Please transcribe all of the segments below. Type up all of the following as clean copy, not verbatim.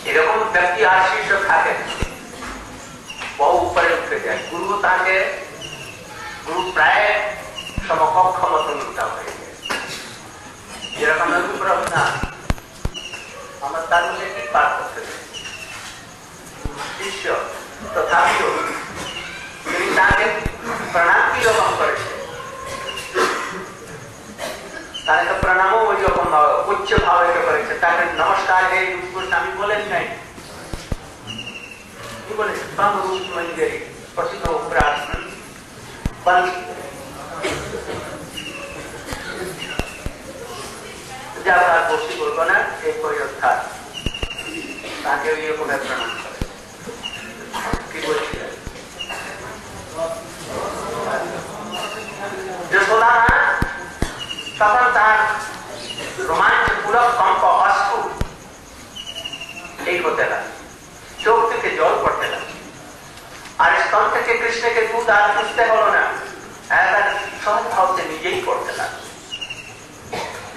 এরকম ব্যক্তি আর শিষ্য থাকে বহু উপরে উঠে যায়। গুরু তাকে গুরু প্রায় সমকক্ষ মতন উঠা হয়ে যায়। যেরকম প্রশ্না আমার তার মধ্যে কি পার করতে শিষ্য তথাপিও তিনি তাকে প্রণাম কি রকম করেছে, তাকে প্রণামও ওই রকম উচ্চ ভাবে করেছে। তাকে নমস্কার হে গোস্বামী বলেন নাই, কি বলেছে রূপ মঞ্জরি প্রসিদ্ধ প্রার্থন যা তার বসি বলবো না এই পরিরক্ষা তাকে ওই রকম প্রণাম করে। কি বলছিলেন যশোদা তখন তার রোমাঞ্চ পুরো কম্প অশ্রু এই হতে লাগে, চোখ থেকে জল পড়তে লাগে। আর স্তন থেকে কৃষ্ণকে দুধ আর খুঁজতে হলো না, একবার সহজ ভাবতে নিজেই পড়তে লাগে।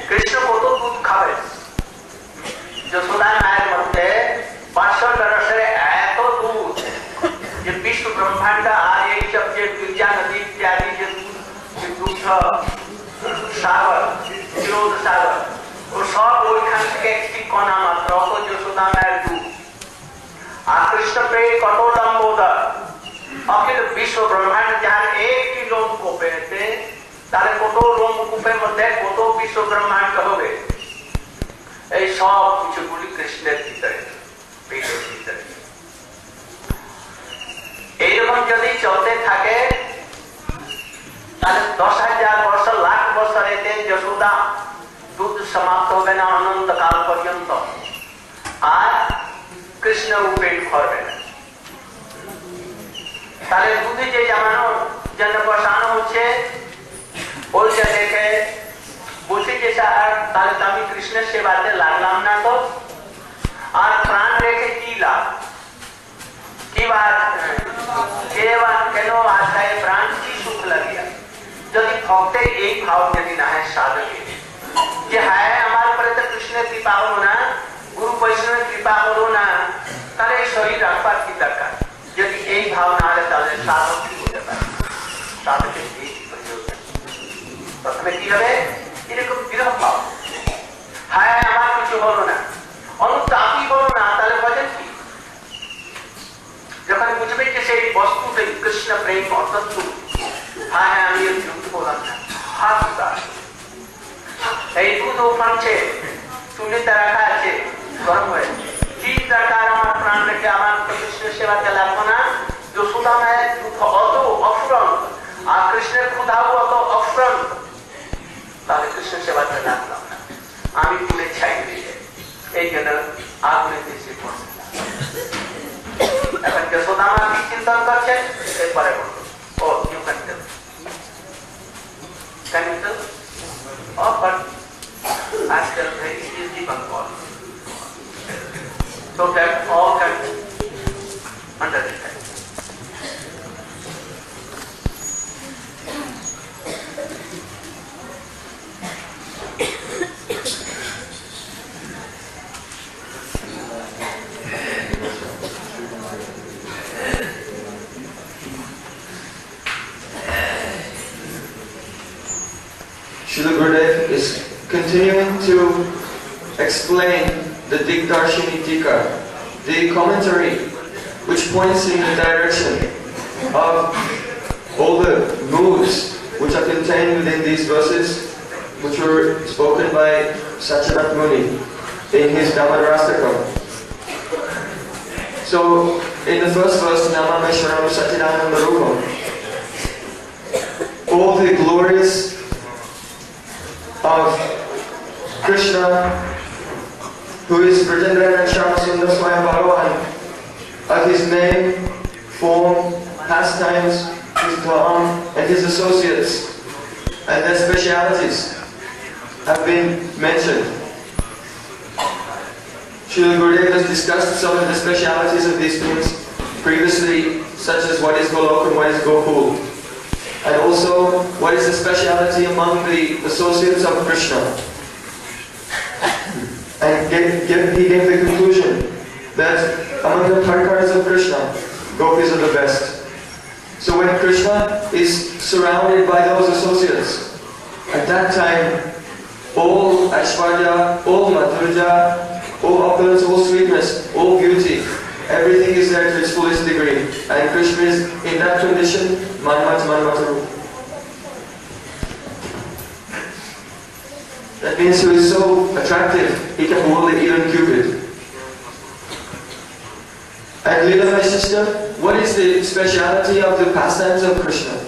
কৃষ্ণ কত দুধ খাবে, যশোদা মায়ের মধ্যে পার্শ্বদ রসের এত দুধ যে বিশ্ব ব্রহ্মাণ্ড আর এইসব যে গির্জা নদী ইত্যাদি যে দুধ সাগর বিরোধ সাগর ও সব ওইখান থেকে একটি কণা মাত্র যশোদা মায়ের দুধ। আর কৃষ্ণ পেয়ে কত লম্বোদর অখিল বিশ্ব ব্রহ্মাণ্ড যার একটি লোমকূপেতে তাহলে কত লোমকূপের মধ্যে কত বিশ্ব ব্রহ্মাণ্ড হবে। এই সব কিছুগুলি কৃষ্ণের ভিতরে পেটের ভিতরে। এইরকম যদি চলতে থাকে তাহলে 10,000 বছর লাখ বছর এতে যশোদা দুধ সমাপ্ত হবে না অনন্তকাল পর্যন্ত, আর কৃষ্ণ পেট ভরবে না। তাহলে দুধে যে জামানোর জন্য বসানো হচ্ছে ওইটা দেখে বসে যে তাহলে তো আমি কৃষ্ণের সেবাতে লাগলাম না, তো আর প্রাণ রেখে কি লাভ, কি বাত কেন আশায় প্রাণ কি সুখ লাগিয়া। যদি ভক্তের এই ভাব যদি না হয় সাধকে যে হ্যাঁ আমার উপরে তো কৃষ্ণের কৃপা হলো না, গুরু বৈষ্ণবের কৃপা হলো না, তাহলে এই শরীর রাখবার কি দরকার। যদি এই ভাব না হলে তাহলে সাধক কি হতে পারে, সাধকের প্রথমে কি হবে এরকম বিরহ ভাব, হ্যাঁ আমার কিছু হলো না, অনুতাপই হলো না, তাহলে ভজন কি। যখন বুঝবে যে সেই বস্তুতে কৃষ্ণ প্রেম অতত্ব, হ্যাঁ হ্যাঁ আমি যুক্ত হলাম না, হাত উদাস এই দুধ ওখানছে চুলিতে রাখা আছে গরম হয়ে কি দরকার আমার প্রাণ রেখে আমার কৃষ্ণের সেবাতে লাগবো না। যশোদা মায়ের দুঃখ অত অফুরন্ত আর কৃষ্ণের ক্ষুধাও অত অফুরন্ত, তাহলে কৃষ্ণের সেবাতে লাগলাম না, আমি পুরে ছাই দিয়ে এই জন্য আগুনে দেশে পড়ছে। এখন যশোদা মা কি চিন্তন করছেন এরপরে বলবো oh you can tell Oh, but I tell very easy one call. So that all can understand. Srila Gurudev is continuing to explain the Digdarshini Tika, the commentary which points in the direction of all the moods which are contained within these verses, which were spoken by Satyanat Muni in his Dhammadrastakam. So, in the first verse, Namameshwaram Satyananda Rupam, all the glories of Krishna, who is Vrajendra and Shyamasundar Swayam Bhagavan, of his name, form, pastimes, his dham, and his associates, and their specialities have been mentioned. Srila Gurudev has discussed some of the specialities of these things previously, such as what is Golok and what is Gokul, and also what is the speciality among the associates of Krishna. And he gave the conclusion that among the Parikaras of Krishna, gopis are the best. So when Krishna is surrounded by those associates, at that time, all Aishwarya, all Madhurya, all opulence, all sweetness, all beauty, everything is there to its fullest degree. And Krishna is in that condition, Manmataru. That means he is so attractive, he can hold even Cupid. And Lila Vaishishta, what is the speciality of the pastimes of Krishna?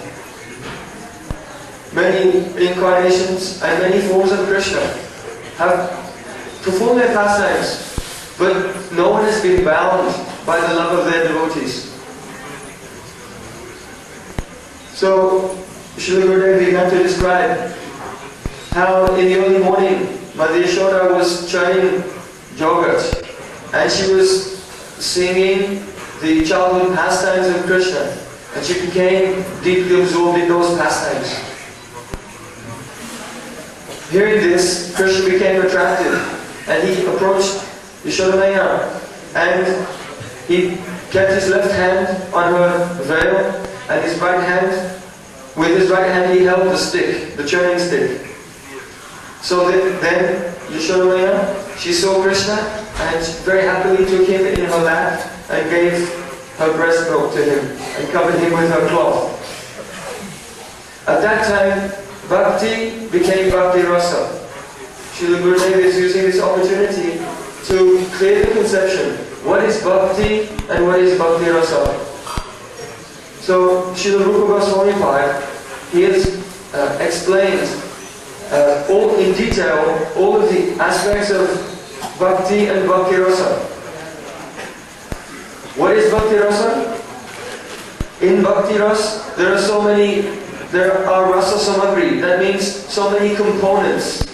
Many incarnations and many forms of Krishna have performed their pastimes, but no one has been bound by the love of their devotees. So, Srila Gurudev began to describe how in the early morning, Mother Yashoda was churning yogurt and she was singing the childhood pastimes of Krishna, and she became deeply absorbed in those pastimes. Hearing this, Krishna became attracted and he approached Yashoda and he kept his left hand on her veil and his right hand, with his right hand he held the stick, the churning stick. So then Yashoda, she saw Krishna and she very happily took him in her lap and gave her breast milk to him and covered him with her cloth. At that time, Bhakti became Bhakti Rasa. Srila Gurudev is using this opportunity to clear the conception. What is Bhakti and what is Bhakti Rasa? So Srila Rupa Goswami Pai, he has explained all in detail all of the aspects of Bhakti and Bhakti Rasa. What is Bhakti Rasa? In Bhakti Rasa, there are Rasa Samagri, that means so many components,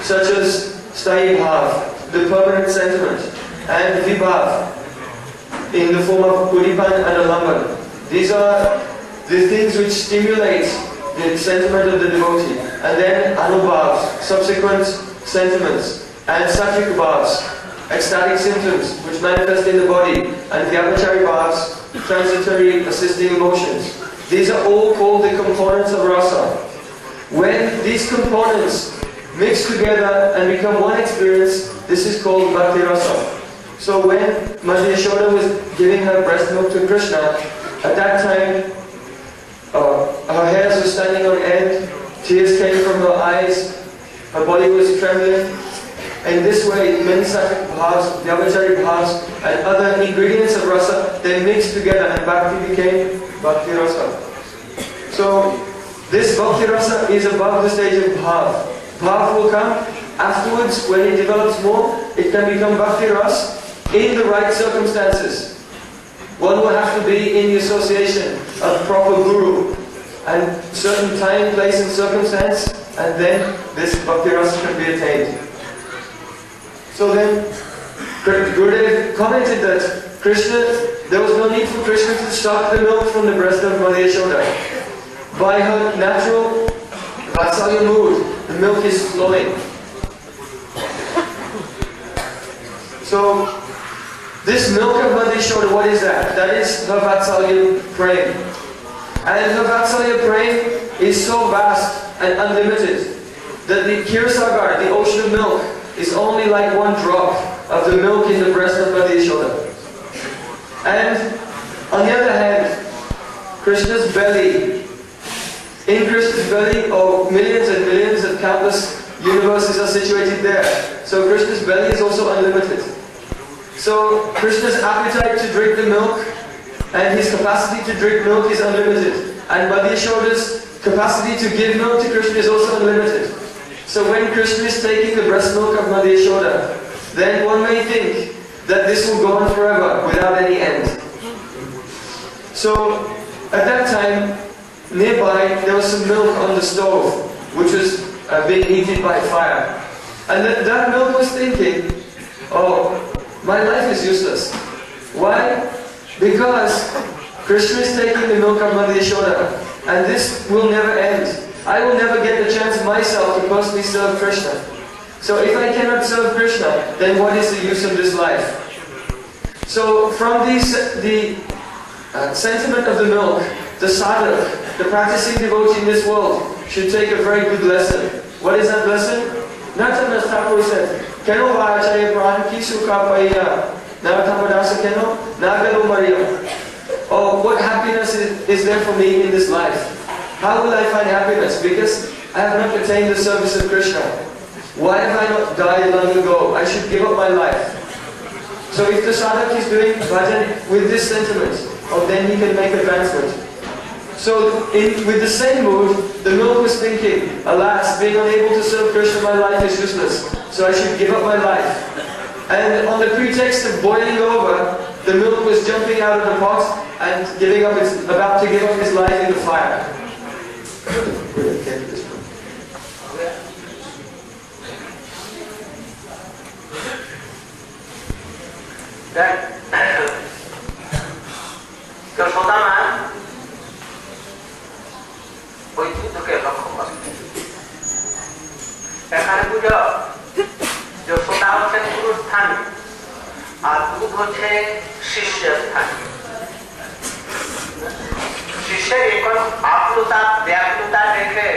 such as Sthayi Bhav, the permanent sentiment, and Vibhav, in the form of Udipan and Alamban. These are the things which stimulate the sentiment of the devotee. And then Anubhavs, subsequent sentiments, and Sattvic Bhavs, ecstatic symptoms which manifest in the body, and Vyabhachari Bhavs, transitory assisting emotions. These are all called the components of rasa. When these components mix together and become one experience, this is called Bhakti Rasa. So when Mother Yashoda was giving her breast milk to Krishna, at that time her hairs were standing on end, tears came from her eyes, her body was trembling. In this way, many sattvic bhavs, vyabhachari bhavs, and other ingredients of rasa, they mixed together and bhakti became Bhakti Rasa. So, this Bhakti Rasa is above the stage of bhav. Bhav will come afterwards. When it develops more, it can become Bhakti Rasa in the right circumstances. One will have to be in the association of proper guru and certain time, place and circumstance, and then this Bhakti Rasa can be attained. So then, Gurudev commented that there was no need for Krishna to suck the milk from the breast of Mother Yashoda. By her natural Vatsalya mood, the milk is flowing. So, this milk of Mother Yashoda, what is that? That is her Vatsalya prem. And her Vatsalya prem is so vast and unlimited that the Kshirasagar, the ocean of milk, is only like one drop of the milk in the breast of Mother Yashoda. And on the other hand, Krishna's belly, in Krishna's belly, millions and millions of countless universes are situated there. So Krishna's belly is also unlimited. So Krishna's appetite to drink the milk and his capacity to drink milk is unlimited. And Mother Yashoda's capacity to give milk to Krishna is also unlimited. So when Krishna is taking the breast milk of Mother Yashoda, then one may think that this will go on forever without any end. So at that time, nearby there was some milk on the stove, which was being heated by fire. And that milk was thinking, oh, my life is useless. Why? Because Krishna is taking the milk of Mother Yashoda, and this will never end. I will never get the chance myself to personally serve Krishna. So if I cannot serve Krishna, then what is the use of this life? So from the sentiment of the milk, the sadhak, the practicing devotee in this world, should take a very good lesson. What is that lesson? Nathan Thakur said, Keno Vajaya Pran Kisuka Paya Natamadasa Keno Nagano Maria. Oh, what happiness is there for me in this life? How will I find happiness? Because I have not attained the service of Krishna. Why have I not died long ago? I should give up my life. So if the sadhak is doing bhajan with this sentiment, then he can make advancement. So with the same mood, the milk was thinking, alas, being unable to serve Krishna, my life is useless. So I should give up my life. And on the pretext of boiling over, the milk was jumping out of the pot and about to give up his life in the fire. ওই যুদ্ধকে লক্ষ্য করে এখানে বুঝো যশোদা হচ্ছে গুরুর স্থান আর দুধ হচ্ছে শিষ্যের স্থান। শিষ্যের এখন আকুলতা ব্যাকুলতা দেখে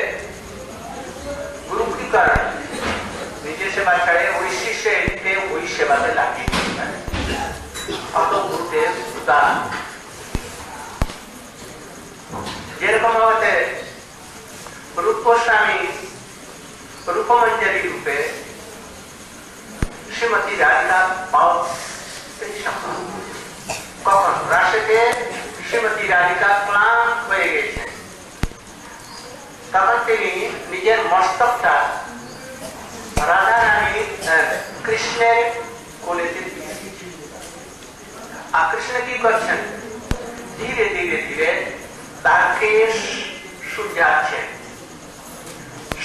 গুরু কি করে নিজের সেবা ছাড়ে ওই শিষ্যকে ওই সেবাতে লাগিয়ে অত গুরুদেব উদাহরণ যেরকম হতে रूप गोस्वामी रूपमंजरी रूपे श्रीमती राधिका पाव कখন রাশিতে শ্রীমতী রাধিকা ক্লান্ত হয়ে গেছে তখন তিনি নিজের মস্তকটা রাধা রানী কৃষ্ণের কোলেতে দিয়েছেন। আর কৃষ্ণ কি করছেন? ধীরে ধীরে ধীরে তার কেশ শুকাচ্ছে,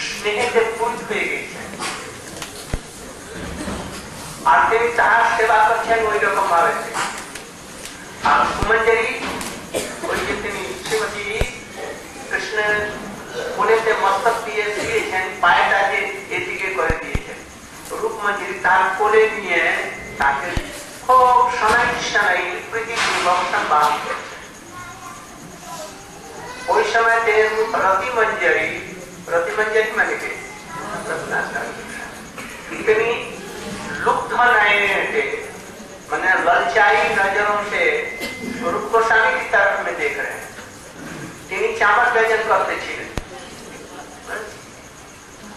স্নেহেতে পূর্ণ হয়ে গেছে। আর তিনি তাহার সেবা করছেন ওই রকম ভাবে। আর সুমঞ্জরি ওই যে তিনি শ্রীমতী কৃষ্ণের কোলেতে মস্তক দিয়ে দিয়েছেন, পায়েটাকে এদিকে করে দিয়েছেন। রূপমঞ্জরি তার কোলে নিয়ে তাকে খুব শোনাই শোনাই প্রীতিপূর্বক সম্মান করছে। ওই সময় রতিমঞ্জরি মানে কি তিনি लुब्ध नयने थे, मैंने ललचाई नजरों से रूप गोस्वामी की तरफ में देख रहे हैं। তিনি চামচ বেজন করতে ছিলেন।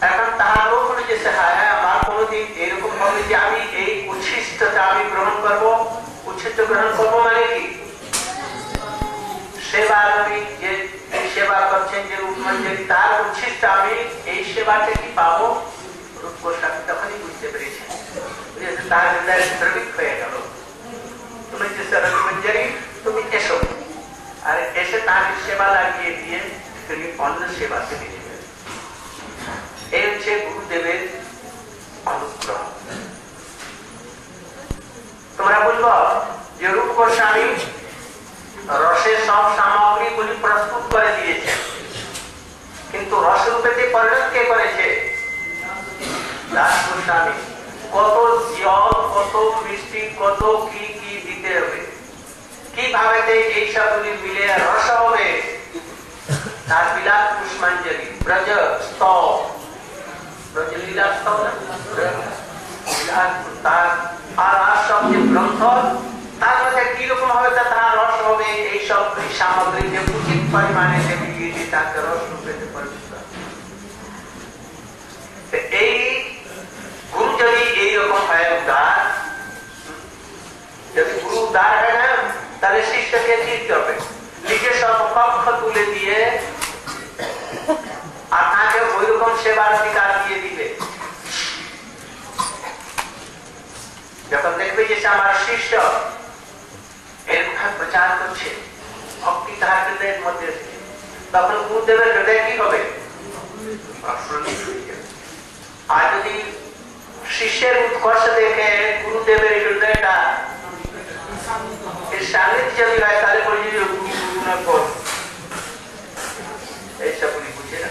এখন তাহার লোক যে হায় আমার কোনদিন এরকম হবে যে আমি এই উচ্ছিষ্টতা আমি গ্রহণ করব। উচ্ছিষ্ট গ্রহণ করবো মানে কি? সেবা আমি যে সেবা করছেন যে রূপমঞ্জরি তার উচ্ছিষ্ট আমি এই সেবাটা কি পাবো? রূপ গোস্বামী তখনই বুঝতে পেরেছেন, তার হৃদয় দ্রবিত হয়ে গেল। তুমি যে রূপমঞ্জরি তুমি এসো, আর এসে তার সেবা লাগিয়ে দিয়ে তিনি অন্য সেবাতে নিয়ে যাবেন। এই হচ্ছে গুরুদেবের অনুগ্রহ। তোমরা বলবো যে রূপ গোস্বামী রসের সব সামগ্রীগুলি প্রস্তুত করে দিয়েছে, কিন্তু রসরূপেতে পরিণত কে করেছে? দাস গোস্বামী। কত জল, কত মিষ্টি, কত কি কি দিতে হবে, কিভাবে এই সবগুলি মিলে রস হবে, তার বিলাস পুষ্পাঞ্জলি ব্রজ স্তব, ব্রজ লীলা স্তব তার আর সব যে গ্রন্থ তার মধ্যে কিরকম হবে তার রস হবে। এই সব সামগ্রীকে উচিত পরিমাণে মিলিয়ে দিয়ে তাকে রস রূপে পরিণত। এই গুরু যদি এইরকম হয় উদার, যদি গুরু উদার হয় না তাহলে শিষ্যকে ঠিক করবে, নিজের সর্বপক্ষ তুলে দিয়ে আর তাকে ওই রকম সেবার অধিকার দিয়ে দিবে। যখন দেখবে যে আমার শিষ্য এরকম প্রচার করছে, ভক্তি তাহার হৃদয়ের মধ্যে, তখন গুরুদেবের হৃদয় কি হবে? আর যদি শিষ্যের উৎকর্ষ দেখে গুরুদেবের হৃদয়টা এর সান্নিধ্য যদি হয় তাহলে এইসবগুলি বুঝে না।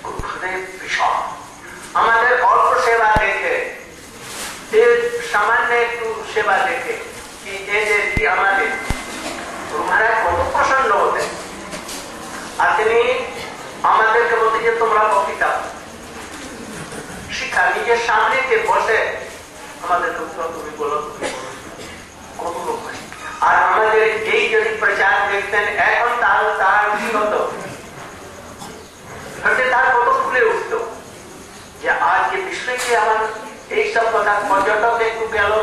গুরু হৃদয় ভীষণ আমাদের অল্প সেবা দেখে, সামান্য একটু সেবা দেখে কি এদের যদি আমাদের মহারাজ কত প্রসন্ন হতেন, আর তিনি আমাদেরকে বলতে যে তোমরা বক্তৃতা শিক্ষা নিজের সামনে যে বসে আমাদেরকে তুমি বলো কত লোক হয়। আর আমাদের এই যদি প্রচার দেখতেন এখন তাহলে তার কি হতো, তার কত ফুলে উঠতো যে আজকে বিশ্বে আমার এইসব কথা পর্যটক একটু গেল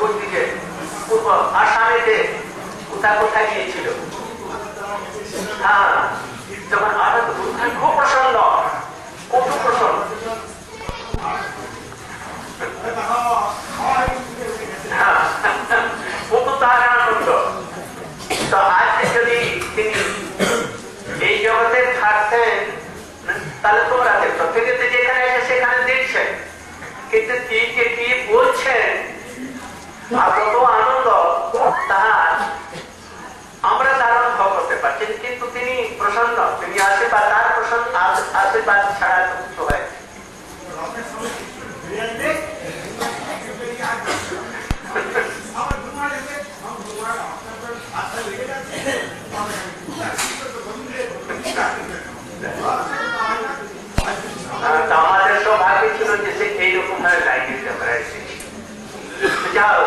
ওই দিকে পূর্ব আসামেতে কোথায় কোথায় গিয়েছিল। হ্যাঁ, যখন খুব প্রসন্ন, কত প্রসন্ন। কত তার আনন্দ। তো আজকে যদি তিনি এই জগতে থাকতেন তাহলে তোমরা দেখো থেকে যেখানে এসে সেখানে দেখছেন, কিন্তু কি বলছেন আর কত আনন্দ তাহার আমরা তার অনুভব করতে পারছি। কিন্তু তিনি প্রসন্ন, তিনি আশীর্বাদ, তার প্রসন্ন আশীর্বাদ ছাড়া মুক্ত হয়। আমাদের সৌভাগ্য ছিল যে সে এইরকম ভাবে লাইনে আমরা এসেছি। যাও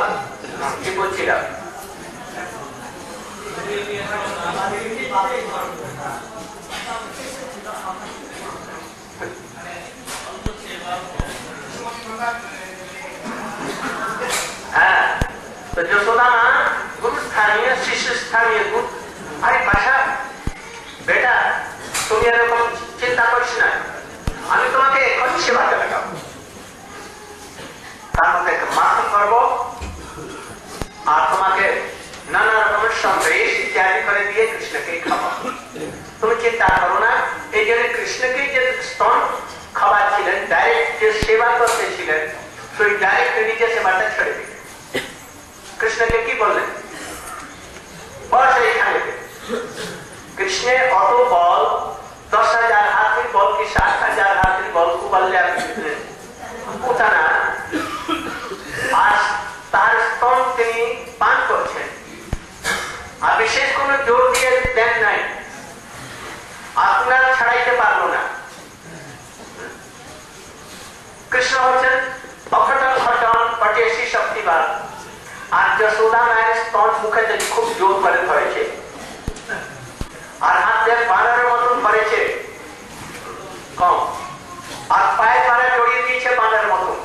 কি বলছিলাম, হ্যাঁ, তো যশোদা মা গুরু স্থানীয় শিশু স্থানীয় গুরু, আরে পাশা বেটা তুমি এরকম চিন্তা করিস না, আমি তোমাকে এখনই সেবাতে লাগাবো, তার মধ্যে মাথা করবো আর তোমাকে নানা রকমের সন্দেশ ইত্যাদি করে দিয়ে কৃষ্ণকে খাওয়াবো। তুমি চিন্তা করো না। এই জন্য কৃষ্ণকে যে স্তন খাওয়াচ্ছিলেন, ডাইরেক্ট যে সেবা করতেছিলেন, সেই ডাইরেক্ট নিজে সেবাটা ছেড়ে দিলেন। কৃষ্ণকে কি বললেন, বস এইখানে। কৃষ্ণের অত বল, 10,000 হাতির বল কি 60,000 হাতির বল কুবাল্লে উঠানা, আর তার স্তন তিনি পান করছেন, আর বিশেষ কোন জোর দিয়ে দেন নাই, আপনার ছাড়াইতে পারলো না। কৃষ্ণ হচ্ছেন অঘটন ঘটন পটেশী শক্তিবান, আর যশোদা মায়ের স্তন মুখে খুব জোর করে ধরেছে, আর হাত দিয়ে বানানোর মতন ধরেছে কম, আর পায়ে পাড়া জড়িয়ে দিয়েছে বানানোর মতন,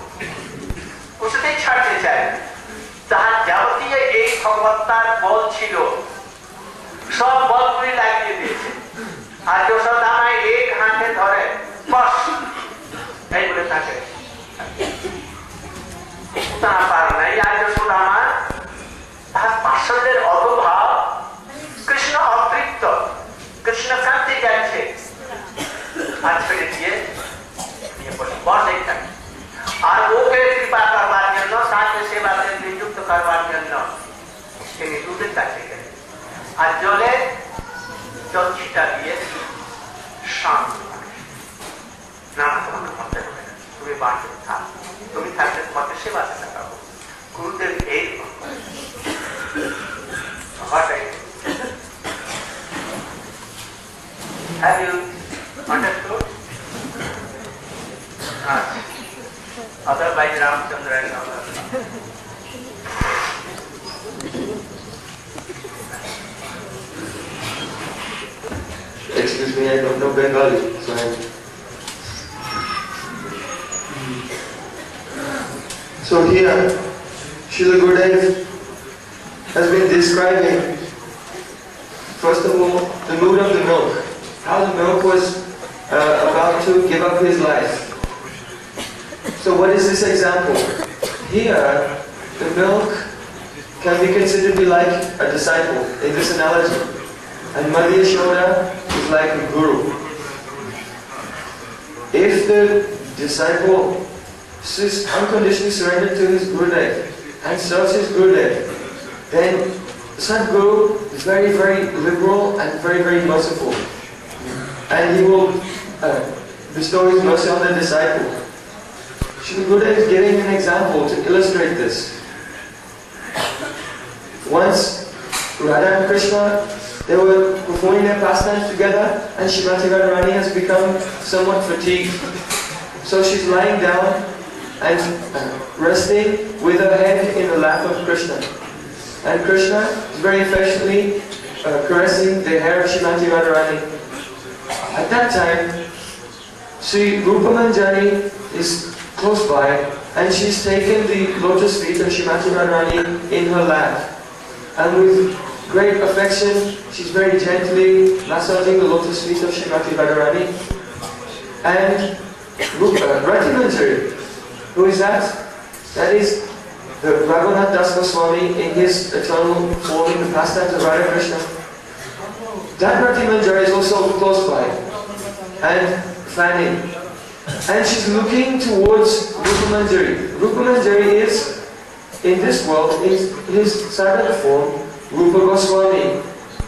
কিছুতেই ছাড়তে চায়। তাহার যাবতীয় এই ভগবত্তার বল ছিল, সব বলগুলি লাগিয়ে দিয়েছে। আর যশোদা মায় এক হাতে ধরে বস এই বলে থাকে তা পারে না। আর যশোদা মা তাহার পার্শ্বদের অধভাব, কৃষ্ণ অতৃপ্ত, কৃষ্ণ কাঁদতে যাচ্ছে, আর ছেড়ে দিয়ে বস এইখানে। আর ওকে কৃপা করবার জন্য, তাকে সেবাতে নিযুক্ত করবার জন্য তিনি দুধের কাছে গেলেন, আর জলে জল ছিটা দিয়ে শান্ত না, তোমাকে মরতে হবে না, তুমি বাঁচো থাক, তুমি থাকলে তোমাকে সেবাতে লাগাবো। গুরুদেব এই Have you understood? Otherwise Ramchandra and others. Excuse me, I don't know Bengali, so So here, Srila Gurudev has been describing, first of all, the mood of the milk, how the milk was about to give up his life. So what is this example? Here, the milk can be considered to be like a disciple in this analogy, and Mother Yashoda is like a guru. If the disciple is unconditionally surrendered to his Gurudev and serves his Gurudev, then Sadguru is very, very liberal and very, very merciful. And he will bestow his mercy on the disciple. Shri Gurudev is giving an example to illustrate this. Once, Radha and Krishna, they were performing their pastimes together, and Srimati Radharani has become somewhat fatigued. So she's lying down and resting with her head in the lap of Krishna. And Krishna is very affectionately caressing the hair of Srimati Radharani. At that time, Sri Rupa Manjari is close by, and she's taken the lotus feet of Srimati Radharani in her lap. And with great affection, she's very gently massaging the lotus feet of Srimati Radharani. And Rati Manjari, who is that? That is the Raghunath Das Goswami in his eternal form in the pastimes of Radha Krishna. That Rati Manjari is also close by and fanning. And she's looking towards Rupa Manjari. Rupa Manjari is, in this world, in his sadhana form, Rupa Goswami,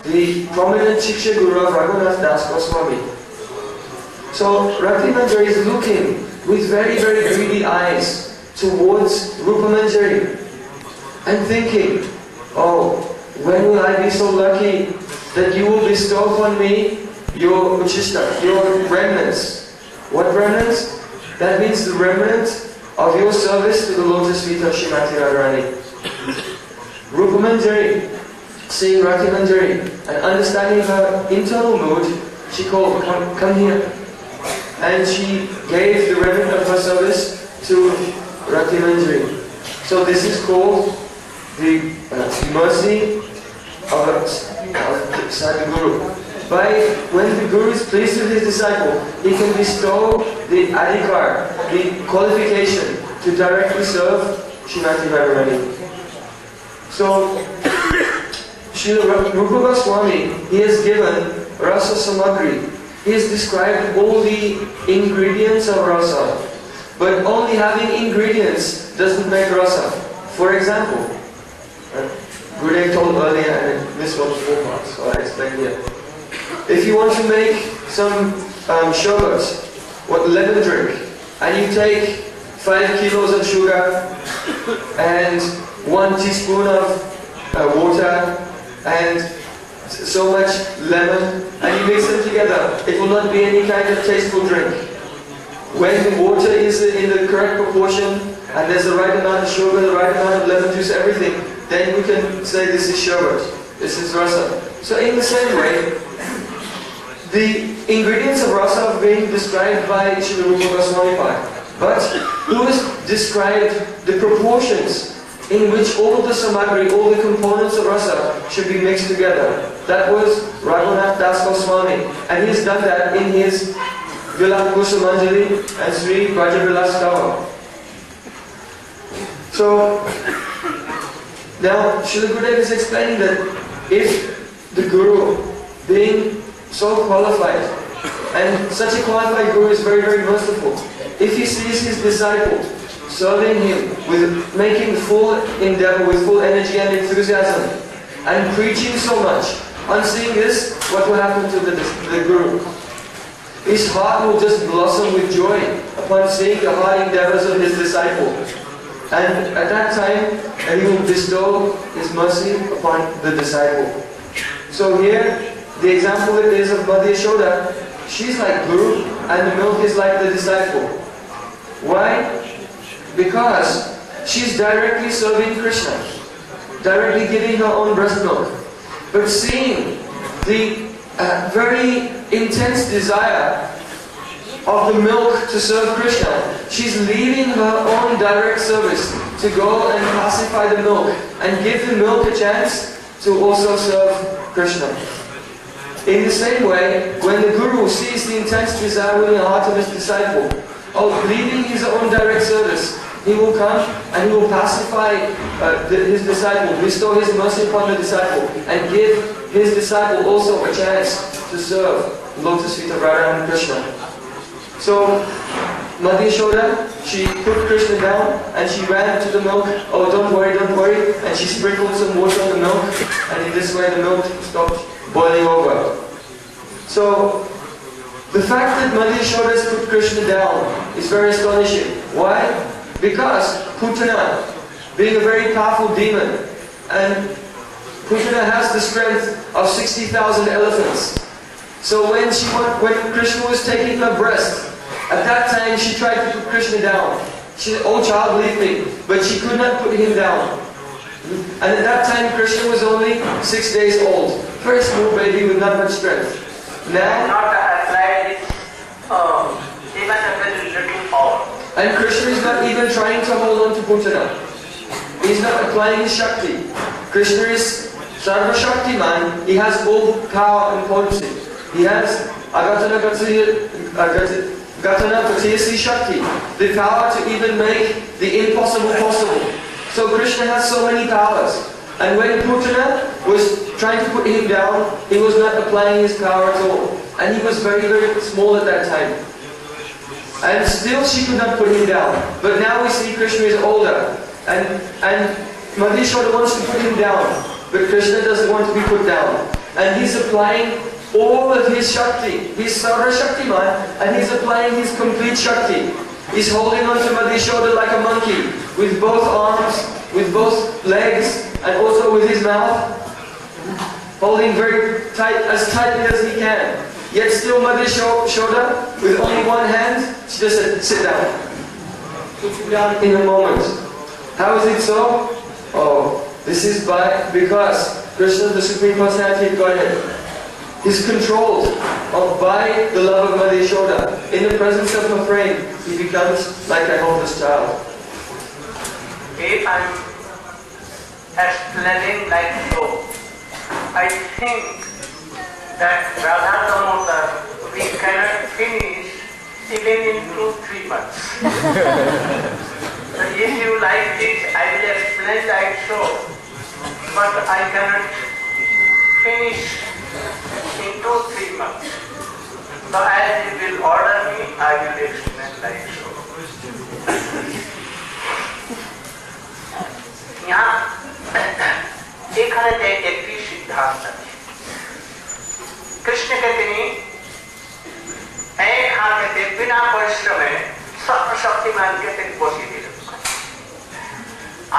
the prominent Shiksha Guru of Raghunath Das Goswami. So Rati Manjari is looking with very, very greedy eyes towards Rupa Manjari and thinking, oh, when will I be so lucky that you will bestow upon me your uchishta, your remnants. What remnants? That means the remnant of your service to the lotus feet of Srimati Radharani. Rupa Manjari, seeing Rati Manjari and understanding her internal mood, she called, come here. And she gave the remnant of her service to Rati Manjari. So this is called the mercy of Sadhguru. When the Guru is pleased with his disciple, he can bestow the adhikar, the qualification to directly serve Srimati Radharani. So, Srila Rupa Goswami, he has given Rasa Samagri. He has described all the ingredients of rasa. But only having ingredients doesn't make rasa. For example, Gurudev told earlier, and this was 4 parts, so I explain here. If you want to make some sherbet, lemon drink, and you take 5 kilos of sugar and 1 teaspoon of water and so much lemon, and you mix them together, it will not be any kind of tasteful drink. When the water is in the correct proportion and there's the right amount of sugar, the right amount of lemon juice, everything, then we can say this is sherbet, this is rasa. So in the same way, the ingredients of rasa are being described by Shri Rupa Goswami Pai. But who has described the proportions in which all of the samagri, all the components of rasa should be mixed together? That was Raghunath Das Goswami. And he has done that in his Vilapa Kusumanjali and Sri Vraja Vilas Stava. So, now Srila Gurudev is explaining that if the Guru, being so qualified, and such a qualified Guru is very, very merciful, if he sees his disciple serving him with making full endeavor, with full energy and enthusiasm, and preaching so much, on seeing this, what will happen to the Guru? His heart will just blossom with joy upon seeing the hard endeavors of his disciple. And at that time, he will bestow his mercy upon the disciple. So here, the example it is of Madhya Yashoda, she's like Guru and the milk is like the disciple. Why? Because she's directly serving Krishna, directly giving her own breast milk. But seeing the very intense desire of the milk to serve Krishna, she's leaving her own direct service to go and pacify the milk and give the milk a chance to also serve Krishna. In the same way, when the Guru sees the intense desire in the heart of his disciple, of leaving his own direct service, he will come and he will pacify his disciple, bestow his mercy upon the disciple, and give his disciple also a chance to serve the lotus feet of Radha and Krishna. So, Madhya Yashoda, she put Krishna down and she ran to the milk. Oh, don't worry, and she sprinkled some water on the milk, and in this way the milk stopped boiling over. So, the fact that Madhya Yashoda has put Krishna down is very astonishing. Why? Because Putana, being a very powerful demon, and Putana has the strength of 60,000 elephants. So when Krishna was taking her breast, at that time she tried to put Krishna down. She said, "Oh child, leave me." But she could not put him down. And at that time Krishna was only 6 days old. Very small baby with not much strength. Now, not applied even a very little power. And Krishna is not even trying to hold on to Putana. He's not applying his Shakti. Krishna is Sarva Shaktiman. He has all power and potency. He has Gatana Patiyasi Shakti, the power to even make the impossible possible. So Krishna has so many powers. And when Putana was trying to put him down, he was not applying his power at all. And he was very, very small at that time. And still she could not put him down. But now we see Krishna is older. And Madhishwara wants to put him down. But Krishna doesn't want to be put down. And he's applying all of his Shakti. He's Sarva Shaktiman, and he's applying his complete Shakti. He's holding on to Madhishwara like a monkey, with both arms, with both legs, and also with his mouth, holding very tight, as tightly as he can. Yet still Madhishwara, with only one hand, she just said, "Sit down." Put you down in a moment. How is it so? Oh, this is because Krishna, the Supreme Personality of Godhead, is controlled by the love of Madhishwara. In the presence of her frame, he becomes like a helpless child. If I'm explaining like so, I think that Radha Damodar we cannot finish even in 2-3 months. So if you like this, I will explain like so, but I cannot finish in 2-3 months. So as you will order me, I will explain like so. यहाँ এখানে একটি সিদ্ধান্ত আছে। কৃষ্ণকে তিনি এক হাতে বিনা পরিশ্রমে সর্বশক্তিমানকে তিনি বসিয়ে দিলেন।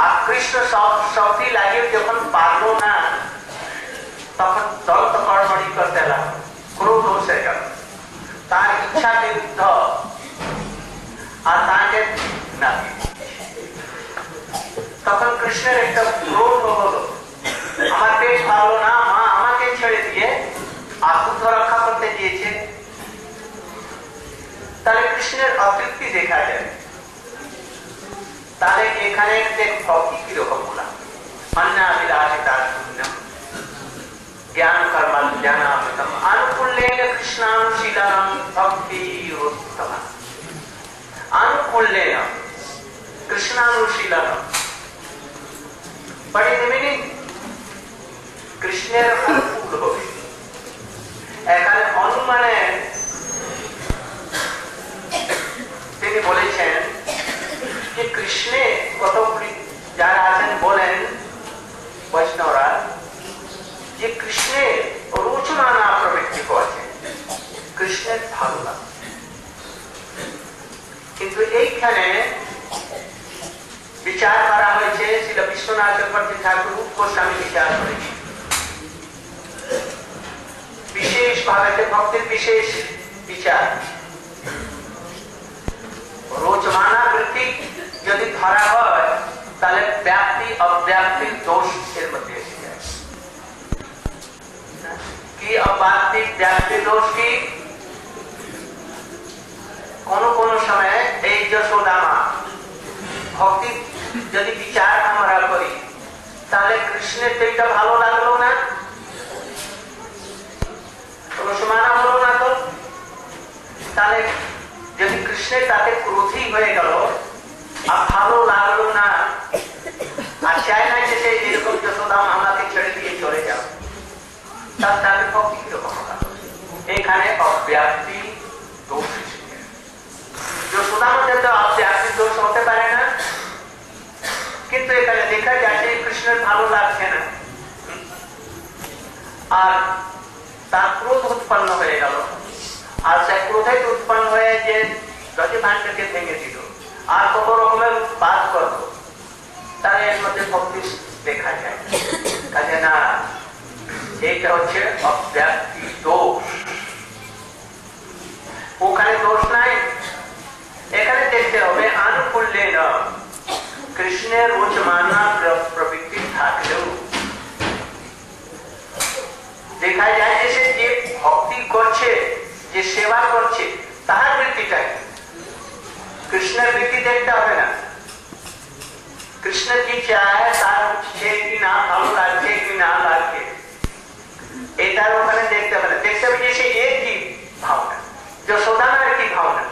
আর কৃষ্ণ সব শক্তি লাগিয়ে যখন পারল না, তখন দন্ত কর্মণি করতে লাগলো, ক্রোধ হয়ে গেল, তার ইচ্ছা বিরুদ্ধ, আর তাকে না। তখন কৃষ্ণের একটা ক্রোধ হলো, আমার পেট ভালো না, মা আমাকে ছেড়ে দিয়ে আত্মধ রক্ষা করতে দিয়েছে। তাহলে কৃষ্ণের অতৃপ্তি দেখা যায়। তাহলে এখানে ভক্তি কিরকম হলাম, অন্যাবিলাসিতা শূন্যম জ্ঞান কর্ম জ্ঞানামৃতম আনুকূল্যেন কৃষ্ণানুশীলনম ভক্তিরুত্তম। আনুকূল্যেন কৃষ্ণানুশীলনম, but in the meaning কৃষ্ণের অনুকূল হবে। এখানে অনুমানে তিনি বলেছেন যে কৃষ্ণে কতগুলি যারা আছেন বলেন বৈষ্ণবরা যে কৃষ্ণের রোচনা না প্রবৃত্তি আছে, কৃষ্ণের ভালো লাগে। কিন্তু এইখানে বিচার করা হয়েছে, শ্রীল বিশ্বনাথ চক্রবর্তী ঠাকুর গোস্বামী বিচার করেছে বিশেষ ভাবে ভক্তির বিশেষ বিচার। রোচমানা বৃত্তি যদি ধরা হয়, তাহলে ব্যাপ্তি অব্যাপ্তির দোষ এর মধ্যে এসে যায়। কি অব্যাপ্তি ব্যাপ্তি দোষ কি? কোন কোন সময় এই যশোদামা ভক্তি যদি বিচার আমরা করি, তাহলে কৃষ্ণের তো এটা ভালো লাগলো না, রসমানা হলো না, তো তাহলে যদি কৃষ্ণের তাতে ক্রোধী হয়ে গেল আর ভালো লাগলো না, আর চায় না যে এরকম যশোদাম আমাকে ছেড়ে দিয়ে চলে যাও, তাহলে ভক্তি কিরকম হলো? এখানে অব্যাপ্তি দোষ। যশোদার মধ্যে তো অব্যাপ্তি দোষ হতে পারে না, কিন্তু এখানে দেখা যাচ্ছে কৃষ্ণের ভালো লাগছে না, আর তার ক্রোধ উৎপন্ন হয়ে গেল, আর সে ক্রোধে উৎপন্ন হয়ে যে দশি ভাণ্ডকে ভেঙে দিল, আর কত রকমের মধ্যে ভক্তি দেখা যায়। কাজে না, এইটা হচ্ছে অব্যক্তি দোষ। ওখানে দোষ নাই, এখানে দেখতে হবে আনুকূল্যে না। কৃষ্ণের রোজ মানা প্রবৃত্তি থাকলেও দেখা যায় যে সে যে ভক্তি করছে, যে সেবা করছে, তাহার বৃত্তিটাই। কৃষ্ণের বৃত্তি দেখতে হবে না। কৃষ্ণ কি চায়, তার হচ্ছে কি না ভালো লাগছে কি না লাগছে, এটার ওখানে দেখতে হবে না। দেখতে হবে যে সে এর কি ভাবনা, যশোদানার কি ভাবনা,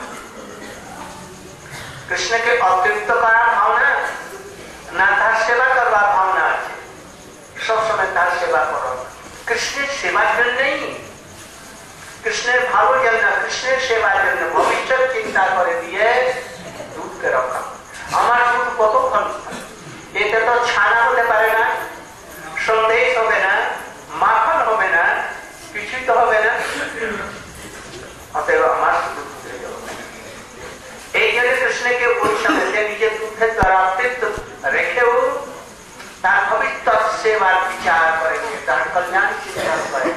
কৃষ্ণকে অতৃপ্ত করার ভাবনা না তার সেবা করবার ভাবনা আছে। সবসময় তার সেবা করো, কৃষ্ণের সেবার জন্যই, কৃষ্ণের ভালো জন্য, কৃষ্ণের সেবার জন্য ভবিষ্যৎ চিন্তা করে দিয়ে দুধকে রক্ষা। আমার দুধ কতক্ষণ, এটা তো ছানা হতে পারে না, সন্দেশ হবে না, মাখন হবে না, কিছুই তো হবে না। অতএব আমার শুধু দুধে যাবে। এই জন্য কৃষ্ণকে ওই সময় নিজের দুধের দ্বারা তৃপ্ত রেখেও তার ভবিষ্যৎ সেবার বিচার করে, তার কল্যাণ চিন্তা করে,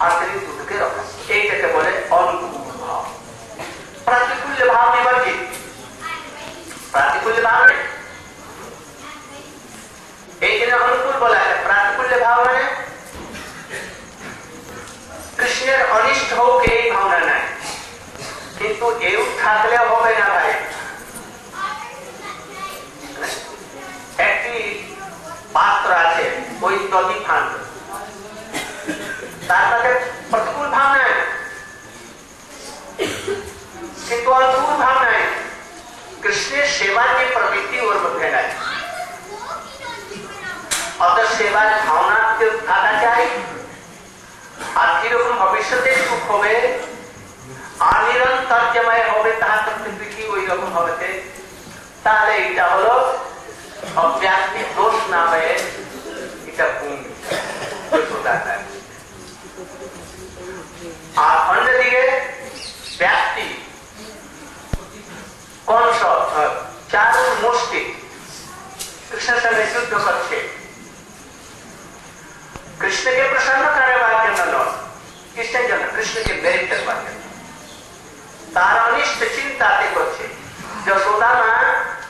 আর তিনি দুধকে রক্ষা। এইটাকে বলে অনুকূল ভাব। প্রাতিকূল্য ভাব নিবর্জিত। প্রাতিকূল্য ভাব এই জন্য অনুকূল বলা হয়। প্রাতিকূল্য ভাব মানে কৃষ্ণের অনিষ্ট হোক এই ভাবনা নাই, কিন্তু এও থাকলে হবে না ভাই। একটি পাত্র আছে, ওই নদী ফান্ড, তার সাথে প্রতিকূল ভাব নাই, কিন্তু অনুকূল ভাব নাই। কৃষ্ণের সেবার যে প্রবৃত্তি ওর মধ্যে নাই, অত সেবার ভাবনা থাকা চাই। আর কিরকম ভবিষ্যতে সুখ হবে, আর নিরন্তর জমায় হবে, তাহার প্রকৃতি ওই রকম হবে। তাহলে এটা হলো অব্যক্তি দোষ না হয়ে এটা গুণ। আর অন্যদিকে ব্যক্তি কংস চারু মুষ্টি কৃষ্ণের সঙ্গে যুদ্ধ করছে, কৃষ্ণকে প্রসন্ন করার জন্য নয়, কৃষ্ণের জন্য, কৃষ্ণকে মেরে ফেলবার জন্য। তার অনিষ্ট চিন্তাতে করছে। যশোদা মা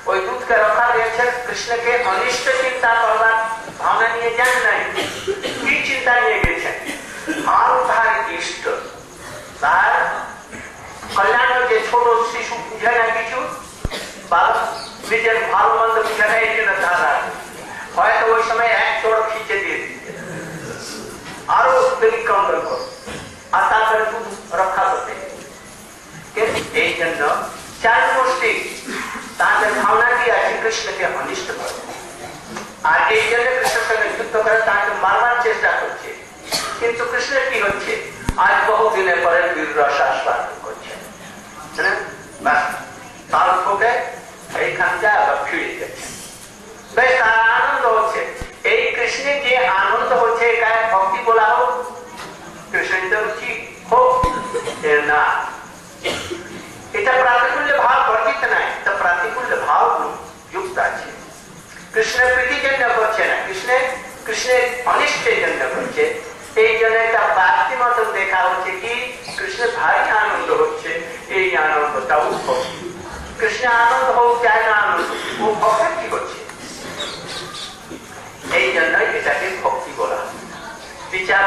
ওই দুধকে রক্ষা দিয়েছেন, কৃষ্ণকে অনিষ্ট চিন্তা করবার ভাবনা নিয়ে যান নাই। কি চিন্তা নিয়ে গেছেন? আর তার ইষ্ট, তার কল্যাণ, যে ছোট শিশু বুঝে না কিছু, বা নিজের ভালো মন্দ বুঝে না, এই জন্য তারা হয়তো ওই সময় এক চোর খিচে দিয়ে দিচ্ছে, আরো ক্রন্দন কর, আর তারপরে দুধ রক্ষা করতে। এই জন্য চার গোষ্ঠী তাদের ভাবনা কি আছে, কৃষ্ণকে অনিষ্ট করে। আর এই জন্য কৃষ্ণের সঙ্গে যুদ্ধ করে তাকে মারবার চেষ্টা করছে। কিন্তু কৃষ্ণের কি হচ্ছে, আজ বহুদিনের পরে বীর রস আস্বাদন করছে, তার ভোগে এইখানটা আবার ফিরে যাচ্ছে, বেশ তার আনন্দ হচ্ছে। এই কৃষ্ণের যে আনন্দ হচ্ছে, এখানে ভক্তি বলা হোক, কৃষ্ণের রুচি হোক না, এটা প্রাতিকূল্য ভাব বর্জিত নাই, এটা প্রাতিকূল্য ভাব যুক্ত আছে। কৃষ্ণের প্রীতির জন্য করছে না, কৃষ্ণের অনিষ্টের জন্য করছে। এই জন্য এটা বাক্তি মতন দেখা হচ্ছে কি কৃষ্ণের ভারী আনন্দ হচ্ছে, এই আনন্দটাও ভক্তি। কৃষ্ণ আনন্দ হোক চায় না আনন্দ, ও ভক্ত কি করছে, এই জন্য এটাকে ভক্তি বলা। বিচার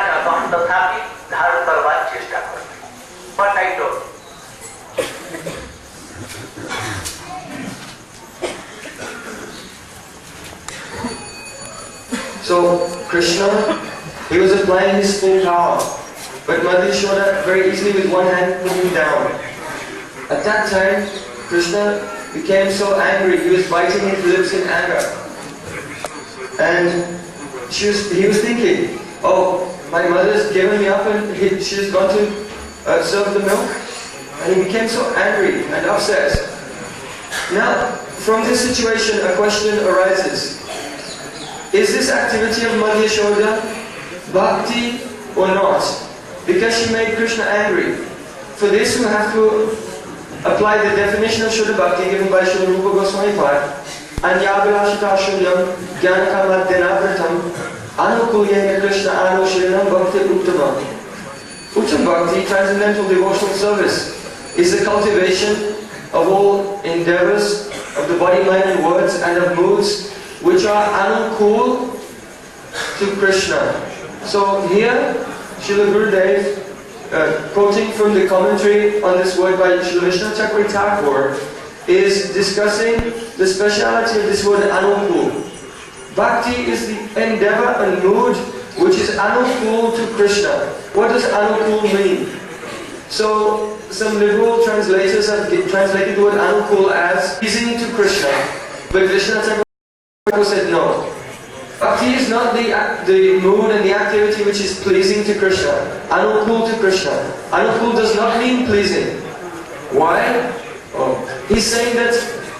তথাপি ধারণ করবার চেষ্টা করবে, বাটাই তো। So Krishna, he was applying his full power, but Madhushoda very easily with one hand put him down. At that time, Krishna became so angry, he was biting his lips in anger. And he was thinking, oh, my mother's given me up and she's gone to serve the milk. And he became so angry and upset. Now, from this situation, a question arises. Is this activity of Madhushoda bhakti or not? Because she made Krishna angry. For this, we have to apply the definition of Shuddha Bhakti given by Srila Rupa Goswami Pad. Anyabhilashita shunyam Jnanakamadhyanapratam Anukulyena Krishna Anushilanam Bhakti Uttama. Uttam Bhakti, transcendental devotional service, is the cultivation of all endeavors of the body, mind and words and of moods which are anukul to Krishna. So here, Srila Gurudev, quoting from the commentary on this word by Srila Vishnu Chakravarti Thakur, is discussing the speciality of this word anukul. Bhakti is the endeavor and mood which is anukul to Krishna. What does anukul mean? So, some liberal translators have translated the word anukul as pleasing to Krishna. But Vishnu Chakravarti said no. Bhakti is not the mood and the activity which is pleasing to Krishna. Anukul to Krishna. Anukul does not mean pleasing. Why? He's saying that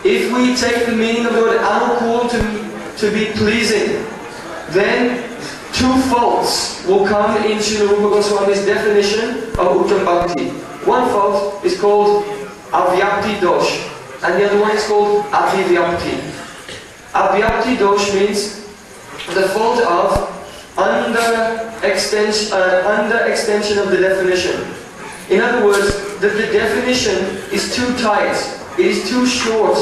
if we take the meaning of the word anukul to be pleasing, then two faults will come in Srila Rupa Goswami's definition of Uttam Bhakti. One fault is called avyapti dosh, and the other one is called avivyapti. Avyapti dosh means the fault of under extension of the definition. In other words, that the definition is too tight, it is too short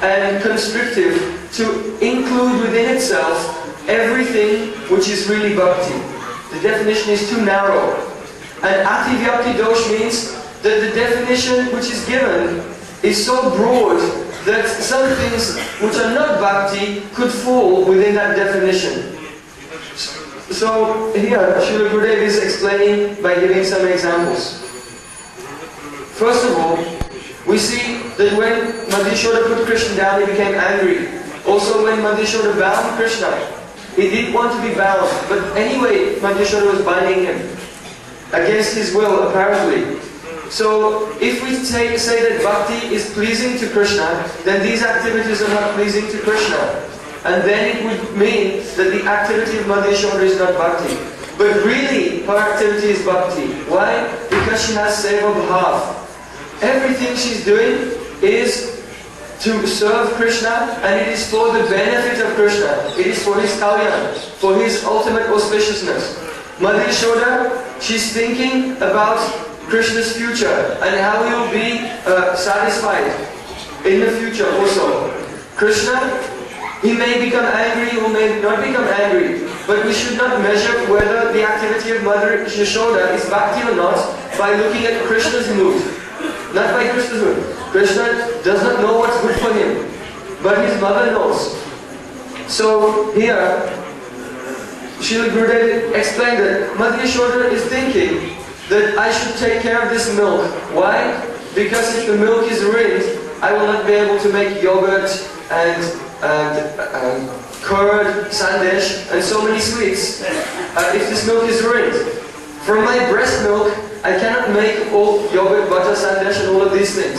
and constrictive to include within itself everything which is really bhakti. The definition is too narrow. And ativyapti dosh means that the definition which is given is so broad that some things which are not bhakti could fall within that definition. So here, Srila Gurudev is explaining by giving some examples. First of all, we see that when Madhushoda put Krishna down, he became angry. Also when Madhushoda bound Krishna, he didn't want to be bound, but anyway Madhushoda was binding him against his will, apparently. So if we say that bhakti is pleasing to Krishna, then these activities are not pleasing to Krishna. And then it would mean that the activity of Madhushoda is not bhakti. But really, her activity is bhakti. Why? Because she has seva bhav. Everything she's doing is to serve Krishna, and it is for the benefit of Krishna. It is for his kalyan, for his ultimate auspiciousness. Madhushoda, she's thinking about Krishna's future and how he will be satisfied in the future also. Krishna, he may become angry or may not become angry, but we should not measure whether the activity of Mother Yashoda is bhakti or not by looking at Krishna's mood. Not by Krishna's mood. Krishna does not know what's good for him, but his mother knows. So here, Srila Gurudev explained that Mother Yashoda is thinking that I should take care of this milk. Why? Because if the milk is ruined, I will not be able to make yogurt and curd, sandesh, and so many sweets. If this milk is ruined. From my breast milk, I cannot make all yogurt, butter, sandesh, and all of these things.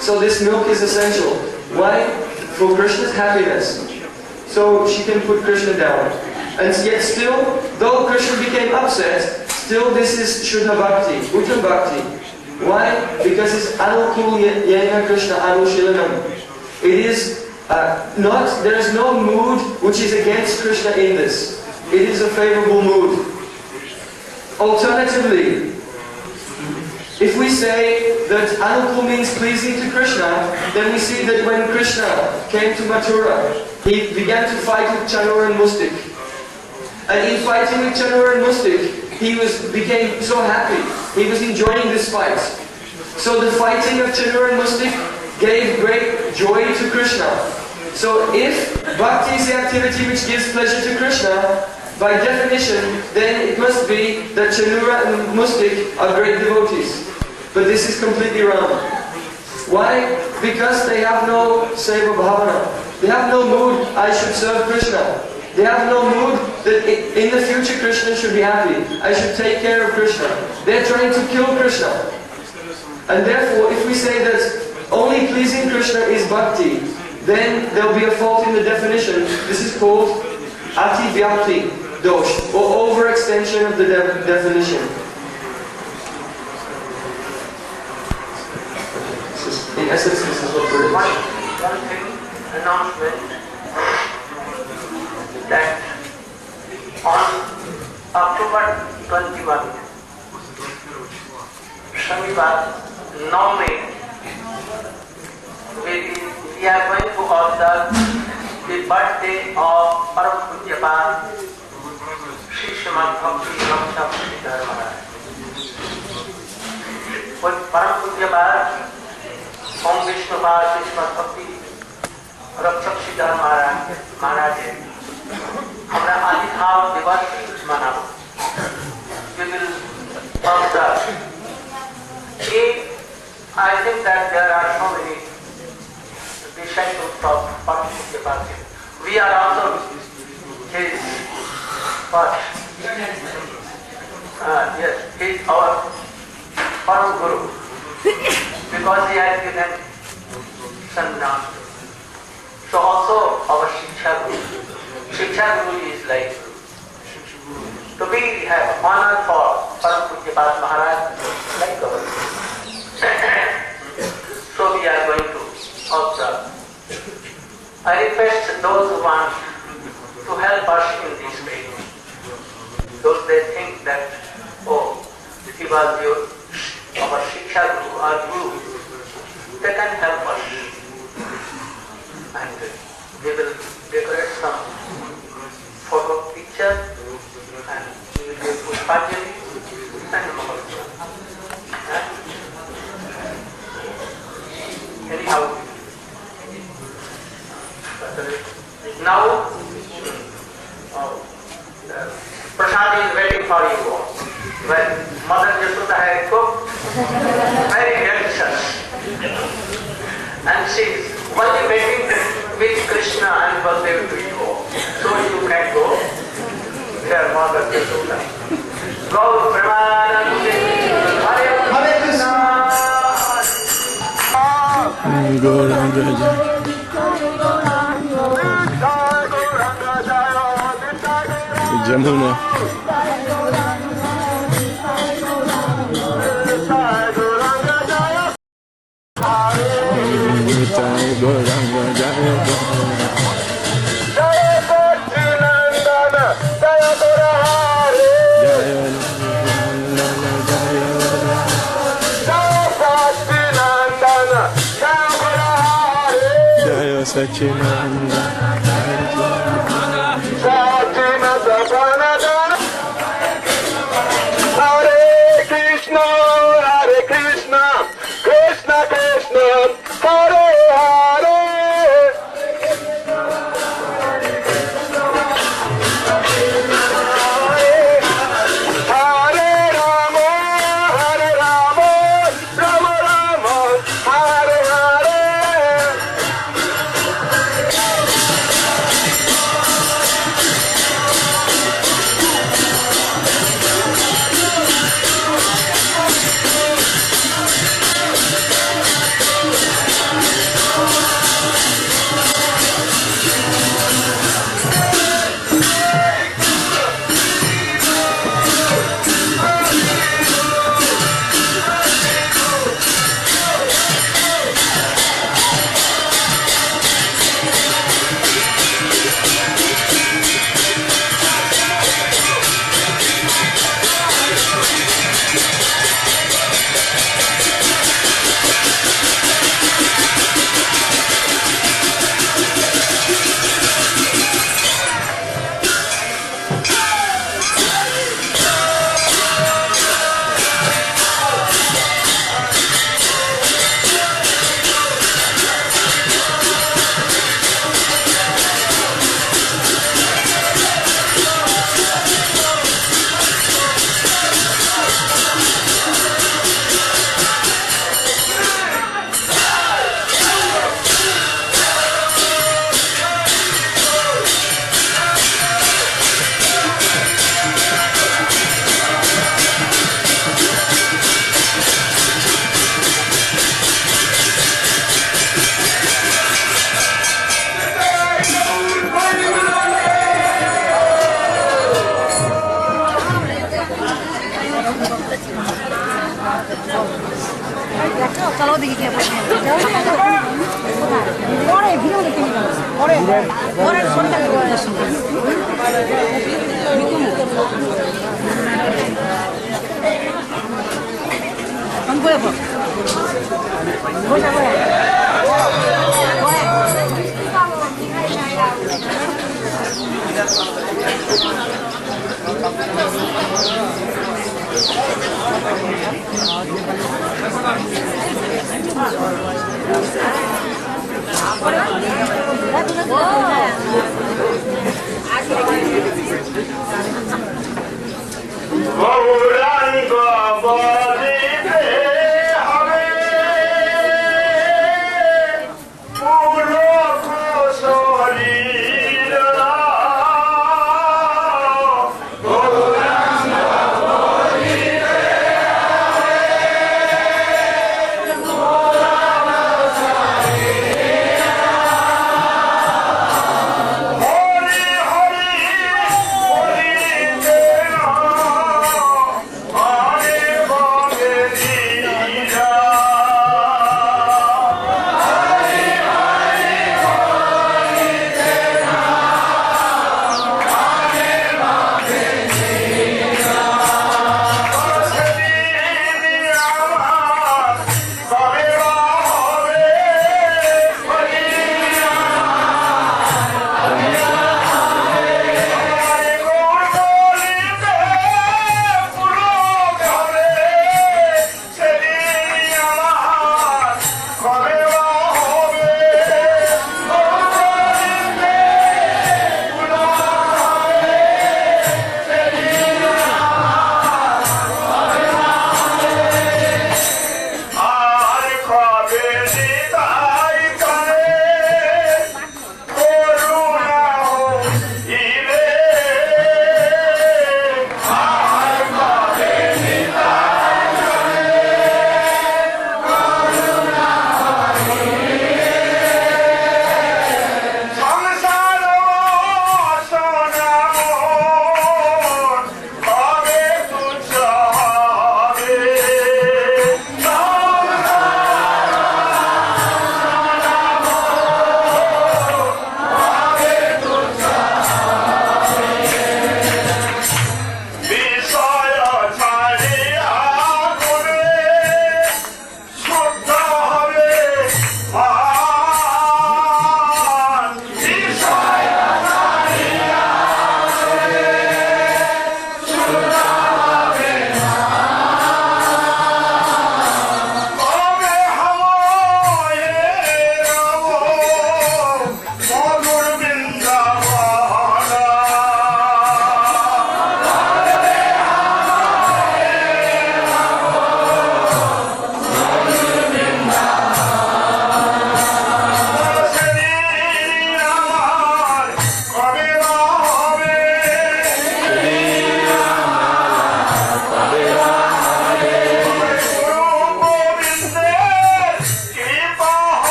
So this milk is essential. Why? For Krishna's happiness. So she can put Krishna down. And yet still, though Krishna became upset, still this is Shuddha Bhakti, Uttam Bhakti. Why? Because it's Anukul Yena Krishna Anushilanam. It is there is no mood which is against Krishna in this. It is a favorable mood. Alternatively, if we say that Anukul means pleasing to Krishna, then we see that when Krishna came to Mathura, he began to fight with Chanur and Mustik. And in fighting with Chanur and Mustik, he became so happy. He was enjoying this fight. So the fighting of Chanur and Mustik gave great joy to Krishna. So if bhakti is the activity which gives pleasure to Krishna, by definition, then it must be that Chanura and Mustik are great devotees. But this is completely wrong. Why? Because they have no seva bhavana. They have no mood, I should serve Krishna. They have no mood that in the future Krishna should be happy. I should take care of Krishna. They're trying to kill Krishna. And therefore, if we say that only pleasing Krishna is bhakti, then there will be a fault in the definition. This is called ati-vyapti dosh, or overextension of the definition. In essence, this is what we're doing. One thing, announcement that on October 21, Shanivar, 9 May, we are going to observe the birthday of Param Pujyapad Shri Srimad Bhakti Raksha Sridhar Maharaj. Param Pujyapad Om Vishnupad Srimad Bhakti Raksha Sridhar Maharaj हमरा आदिभाव दिवस मनाओ. We will observe. I think that there are so many disciples of Param Pujyapad. We are also his first. Yes, he is our Param Guru because he has given sannyas. So also our Shiksha Guru. Shiksha Guru is like to be have honor for Param Pujyapad Maharaj like our Guru. So we are going to observe. I request those who want to help us in this way. Those they think that, oh, he was our Shiksha Guru or Guru, they can help us. And we will decorate some photo picture and we will give Pushpanjali and Mahalakshmi. Anyhow, now Prasad is waiting for you. When Mother Yashoda had cooked, very delicious, and she is only waiting with Krishna and Baldev to you. So you can go. Dear Mother Yashoda. Go Premanande. Hare Krishna. Jamuna. Sachinanda Hare Krishna, Krishna Krishna, Hare Hare. Hare Rama, Rama Rama, Hare Hare.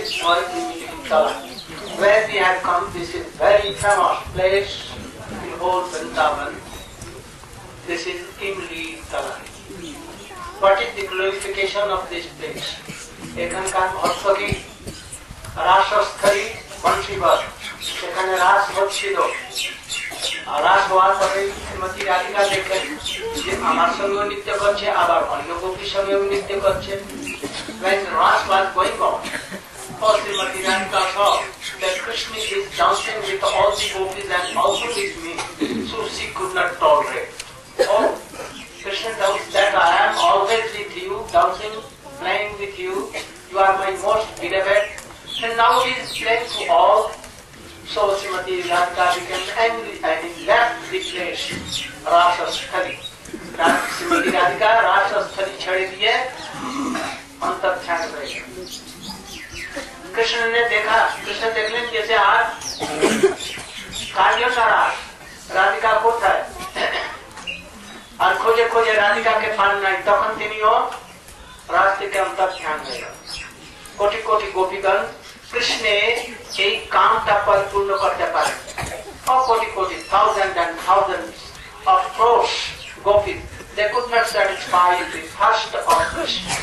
is Parikrama, where we have come. This is very famous place in whole Vrindavan. This is Imli Tala. What is the glorification of this place? এখানকার ভক্তকে রাসস্থলী বংশীবর, সেখানে রাস হচ্ছিল। রাস হওয়ার পরে শ্রীমতী রাধিকা দেখলেন যে আমার সঙ্গেও নৃত্য করছে, আবার অন্য গোপীর সঙ্গেও নৃত্য করছে। When Ras was going on, Srimati Radhika saw that Krishna is dancing with all the gopis and also with me, so she could not tolerate. Oh, Krishna tells that I am always with you, dancing, playing with you. You are my most beloved. And now he is playing to all. So Srimati Radhika became angry and he left the place, Rasasthali. Srimati Radhika Rasasthali chhade diye, अंतर ध्यान रहेगा। कृष्ण ने देखा, कृष्ण देखने जैसे आज कार्यों का राधिका को था और खोजे खोजे राधिका के पान नहीं, तखन तिनियो रास्ते के अंतर ध्यान रहेगा। कोटि कोटि गोपीगण कृष्ण এই কামটা পরিপূর্ণ করতে পারে। Crore crore thousands and thousands of crores gopis, they could not satisfy the thirst of Krishna.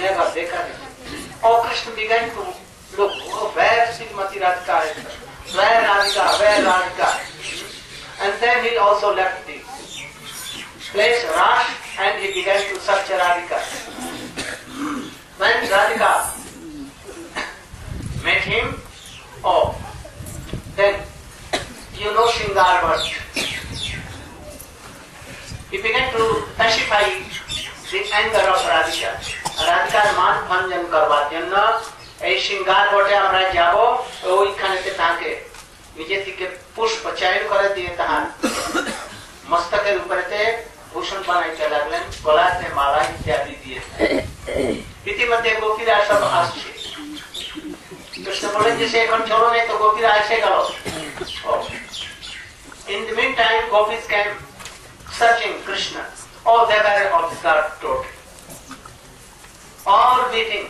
Never देखा नहीं। Oh, Krishna began to look, oh, where Srimati Radhika is, where Radhika, and then he also left the place Ras and he began to search Radhika. When Radhika met him, oh, then you know Shingar word. He began to pacify the anger of Radhika. রাধিকার মান ভঞ্জন করবার জন্য এই শৃঙ্গার বটে আমরা যাব, ওইখানেতে তাকে নিজে থেকে পুষ্প চয়ন করে দিয়ে তাহার মস্তকের উপরেতে ভূষণ বানাইতে লাগলেন, গলাতে মালা ইত্যাদি দিয়ে। ইতিমধ্যে গোপীরা সব আসছে। কৃষ্ণ বলেন যে সে এখন চলো নেই, তো গোপীরা এসে গেল। In the meantime, gopis came searching Krishna. Oh, they were observed totally. All waiting,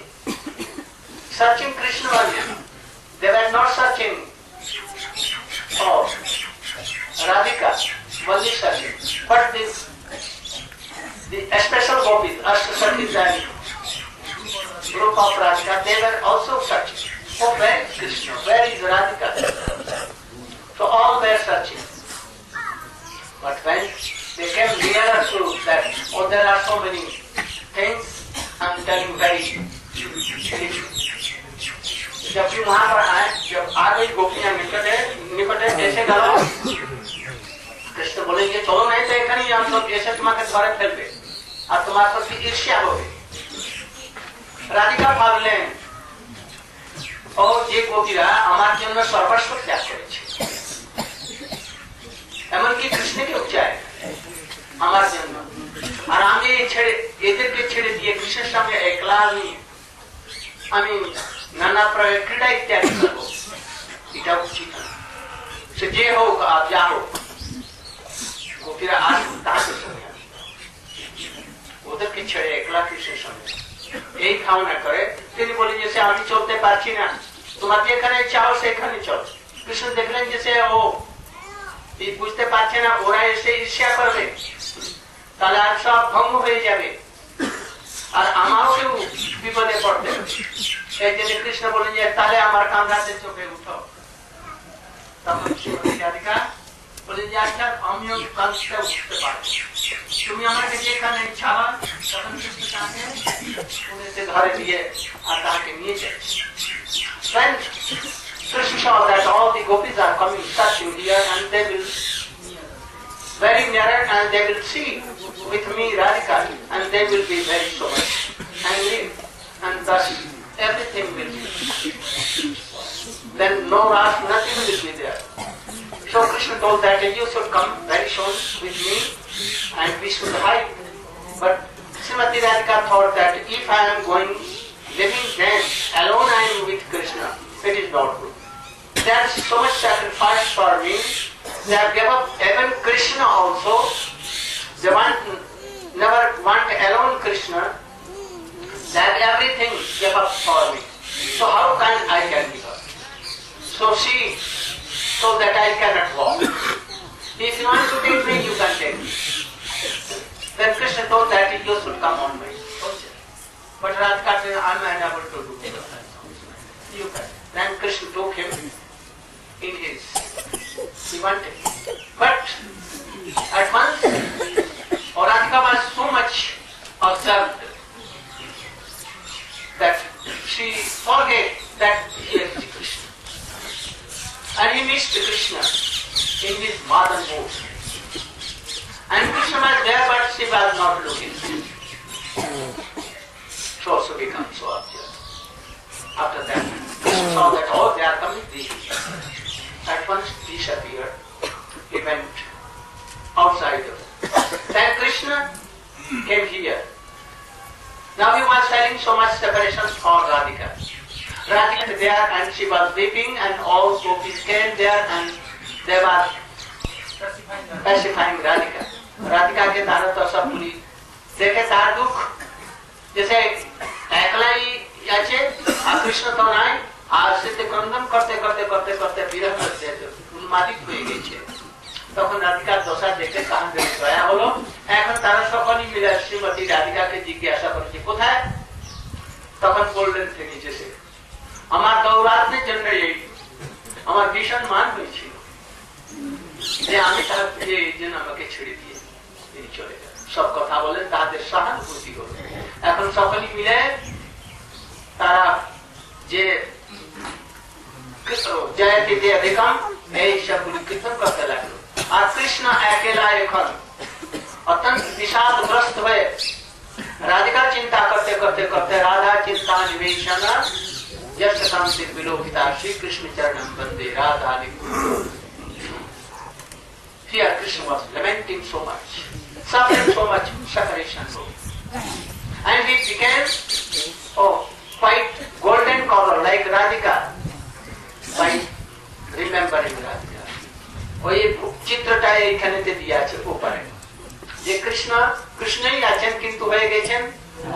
searching Krishna only. They were not searching Radhika, only searching. But the special gopis, Ashtasakis and group of Radhika, they were also searching. Oh, where is Krishna? Where is Radhika? So all were searching. But when they came nearer to that, oh, there are so many things. I'm telling very जब भी वहां पर आए, जब आ गई गोपियां निकटे ऐसे गलो, कृष्ण बोलेंगे चलो नहीं तो एखाने हम सब ऐसे तुम्हारे घरे फैलबे और तुम्हारे प्रति ईर्ष्या होगी। राधिका भाबलें ও যে গোপীরা আমার জন্য সর্বস্ব ত্যাগ করেছে, এমনকি কৃষ্ণকে চায় আমার জন্য, আর আমি এদেরকে ছেড়ে দিয়ে কৃষ্ণের সঙ্গে একলা আমি নানা প্রকার ক্রীড়া ইত্যাদি করবো, এটা উচিত না। সে যে হোক আর যা হোক, গোপীরা আসুন তাদের সঙ্গে, ওদেরকে ছেড়ে একলা কৃষ্ণের সঙ্গে এই ধারণা করে তিনি বলেন যে আমি চলতে পারছি না, তোমার যেখানে চাও সেখানে চল। কৃষ্ণ দেখলেন যে সে বুঝতে পারছে না, ওরা এসে ঈর্ষা করবে, তাহলে আর সব ভঙ্গ হয়ে যাবে আর আমারও কেউ বিপদে পড়তে। সেই জন্য কৃষ্ণ বলেন যে তাহলে আমার কাঁধে চোখে উঠো। তখন রাধিকা বলেন যে আচ্ছা আমিও কাঁধে উঠতে পারি, তুমি আমাকে যেখানে ছাড়া, তখন কৃষ্ণ তাকে ধরে দিয়ে আর তাকে নিয়ে যায়। When Krishna saw that all the gopis are coming searching here and they will very near and they will see with me Radhika and they will be very so much angry and thus everything will be. Then no wrath, nothing will be there. So Krishna told that you should come very soon with me and we should hide. But Srimati Radhika thought that if I am going living then alone I am with Krishna, it is not good. There is so much sacrifice for me. They have given up even Krishna also. They never want alone Krishna. They have everything give up for me. So how can I give her? So she told that I cannot walk. If you want to take me, you can take me. Then Krishna told that you should come on my soldier. But Radhika said, I am unable to do it. You can. Then Krishna took him in his. He wanted. But at once, Radhika was so much observed that she forget that he is Krishna. And he missed Krishna in his modern mood. And Krishna was there, but she was not looking. So she became so observed. After that, Krishna saw that all they are coming, they at once disappeared. He went outside. Then Krishna came here. Now he was feeling so much separation for Radhika. Radhika was there and she was weeping, and all gopis came there and they were pacifying Radhika. Radhika के तारा तो सब पूरी देखे तार दुख जैसे एकला ही याचे कृष्ण तो नहीं आज से ते क्रंदन करते करते करते करते विरह करते उन्मादित हो गए थे তখন রাধিকার দশা দেখে কাঁদতে দয়া হলো এখন তারা সকলেই মিলে শ্রীমতী রাধিকাকে জিজ্ঞাসা করেছে কোথায় তখন বললেন তিনি যে আমার দৌরাত্মের জন্য এই আমার ভীষণ মান হয়েছিল যে আমি তার এই জন্য আমাকে ছেড়ে দিয়ে তিনি চলে গেলেন সব কথা বলেন তাদের সহানুভূতি হলো এখন সকলেই মিলে তারা যে জয়তি দিয়ে দেখলাম এই সবগুলি কীর্তন করতে লাগলো আর কৃষ্ণ একেলা এখন অত্যন্ত বিষাদগ্রস্ত হয়ে রাধিকার চিন্তা করতে করতে করতে রাধা চিন্তা নিবেশন यश शांति विलोकिता श्री कृष्ण चरणम वंदे Radha Here Krishna was lamenting so much, suffering so much separation, and he became quite golden color like Radhika by remembering Radhika. ওই চিত্রটা এইখানেতে দিয়ে আছে উপরে যে কৃষ্ণই আছেন কিন্তু হয়ে গেছেন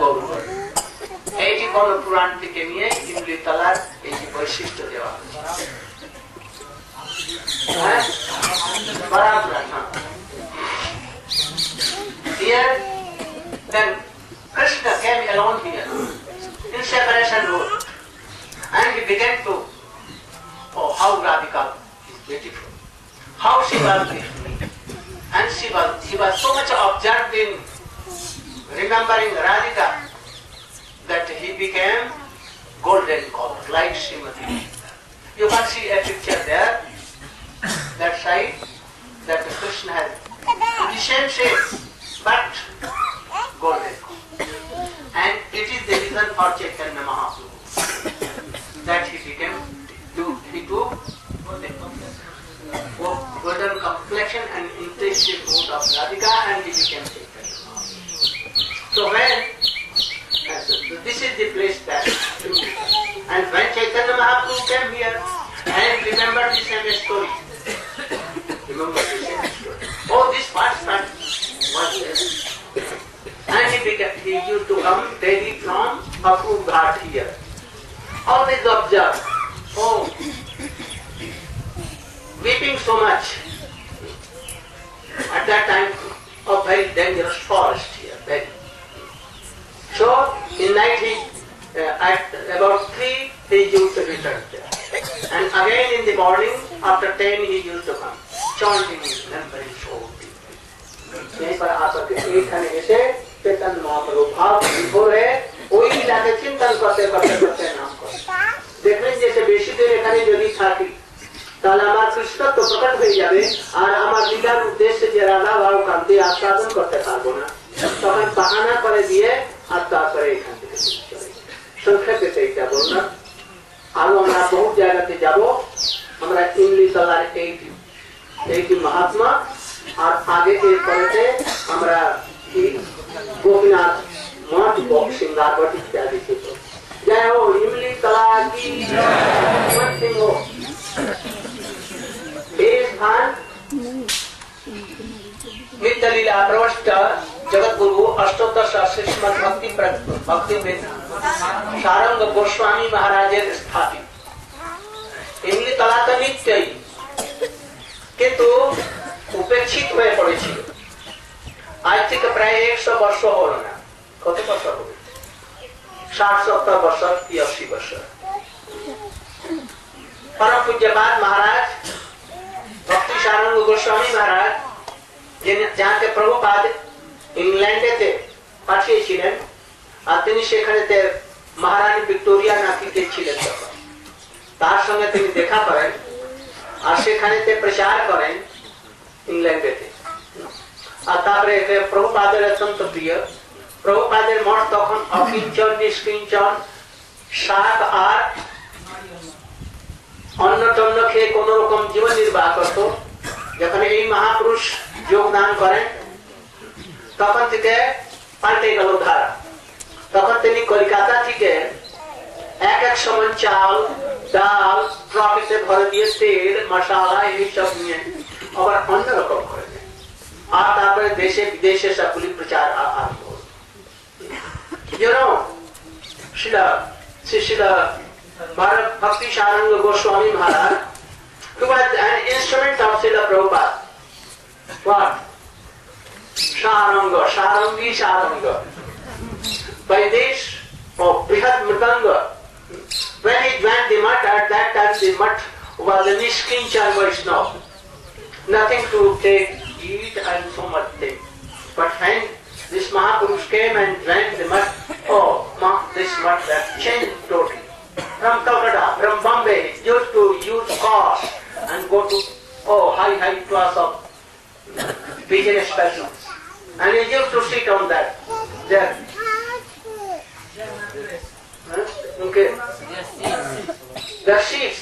গৌর এই যে কোন পুরাণ থেকে নিয়ে ইমলি তলার এই যে বৈশিষ্ট্য দেওয়া Here, then Krishna came alone here in separation road, and he began to how Radhika is beautiful, how she was beautiful, and he was so much observed in remembering Radhika that he became golden color like Srimati. You can see a picture there, that side, that Krishna has the same shape but golden color. And it is the reason for Chaitanya Mahaprabhu that he became he took golden complexion and impressive mood of Radhika, and he became Chaitanya Mahaprabhu. So when this is the place that and when Chaitanya Mahaprabhu came here and remembered the same story, this participant was there, and he used to come daily from Apu Ghat here. Always observe, weeping so much. At that time, a very dangerous forest here, very. So in night at about 3 he used to return there, and again in the morning after 10 he used to come, chanting his memory so deeply. यहीं पर आकर एक खाने ऐसे चैतन्य महाप्रभु भाव विभोर है वही जाके चिंतन करते करते करते नाम करते देखने जैसे बेशी देर এখানে যদি থাকি তাহলে আমার কৃষ্ণত্ব প্রকট হয়ে যাবে আর আমার বিকার উদ্দেশ্যে যে রাধা ভাব কান্তি আস্বাদন করতে পারবো না তখন বাহানা করে দিয়ে আর তারপরে এখান থেকে চলে সংক্ষেপে এইটা বললাম আরো আমরা বহু জায়গাতে যাব আমরা ইমলি তলার এইটি মহাত্মা আর আগে এরপরেতে আমরা গোপীনাথ মঠ সিঙ্গারগড় ইত্যাদি ছিল जय हो इमली तला की जय हो स्थान नित्यलीला प्रवष्ट जगत गुरु अष्टोत्तर श्रीमद भक्ति সারঙ্গ গোস্বামী মহারাজের স্থাপিত। এমনি তলা তো নিত্যই, কিন্তু উপেক্ষিত হয়ে পড়েছিল। আজ থেকে প্রায় 100 বর্ষ হল না, কত বছর হবে, 60-70 বছর কি 80 বছর। परम पूज्यपाद महाराज भक्ति सारंग गोस्वामी महाराज जहाँ के प्रभुपाद इंग्लैंडे थे পাঠিয়েছিলেন, আর তিনি সেখানে মহারানী ভিক্টোরিয়া নাতিকে ছিলেন। তখন তার সঙ্গে তিনি দেখা করেন আর সেখানে প্রচার করেন ইংল্যান্ডেতে। আর তারপরে প্রভুপাদের অত্যন্ত প্রিয়। প্রভুপাদের মঠ তখন অকিঞ্চন নিষ্কিঞ্চন শাক আর অন্ন টন্ন খেয়ে কোন রকম জীবন নির্বাহ করত। যখন এই মহাপুরুষ যোগদান করেন তখন থেকে পাল্টে গেল ধারা। তখন তিনি কলকাতা থেকে এক সময় চাল ডাল ট্রফিতে ভরে দিয়ে তেল মশলা এইসব নিয়ে আবার অন্যরকম করে দেন। আর তারপরে দেশে বিদেশে সবগুলি প্রচার আরম্ভ হল। শিলা Bhakti Saranga Goswami Maharaj, who was an instrument of Srila Prabhupada. What? Saranga, Sarangi, Saranga. By this, Brihad Mridanga, when he joined the mutt, at that time the mutt was a Nishkinchan Vaishnava. Nothing to take, eat and so much thing. But when this Mahapurush came and joined the mutt, this mutt that changed totally. From Calcutta, from Bombay, used to use cars and go to high class of business persons. And he used to sit on that. There. Okay. The seats.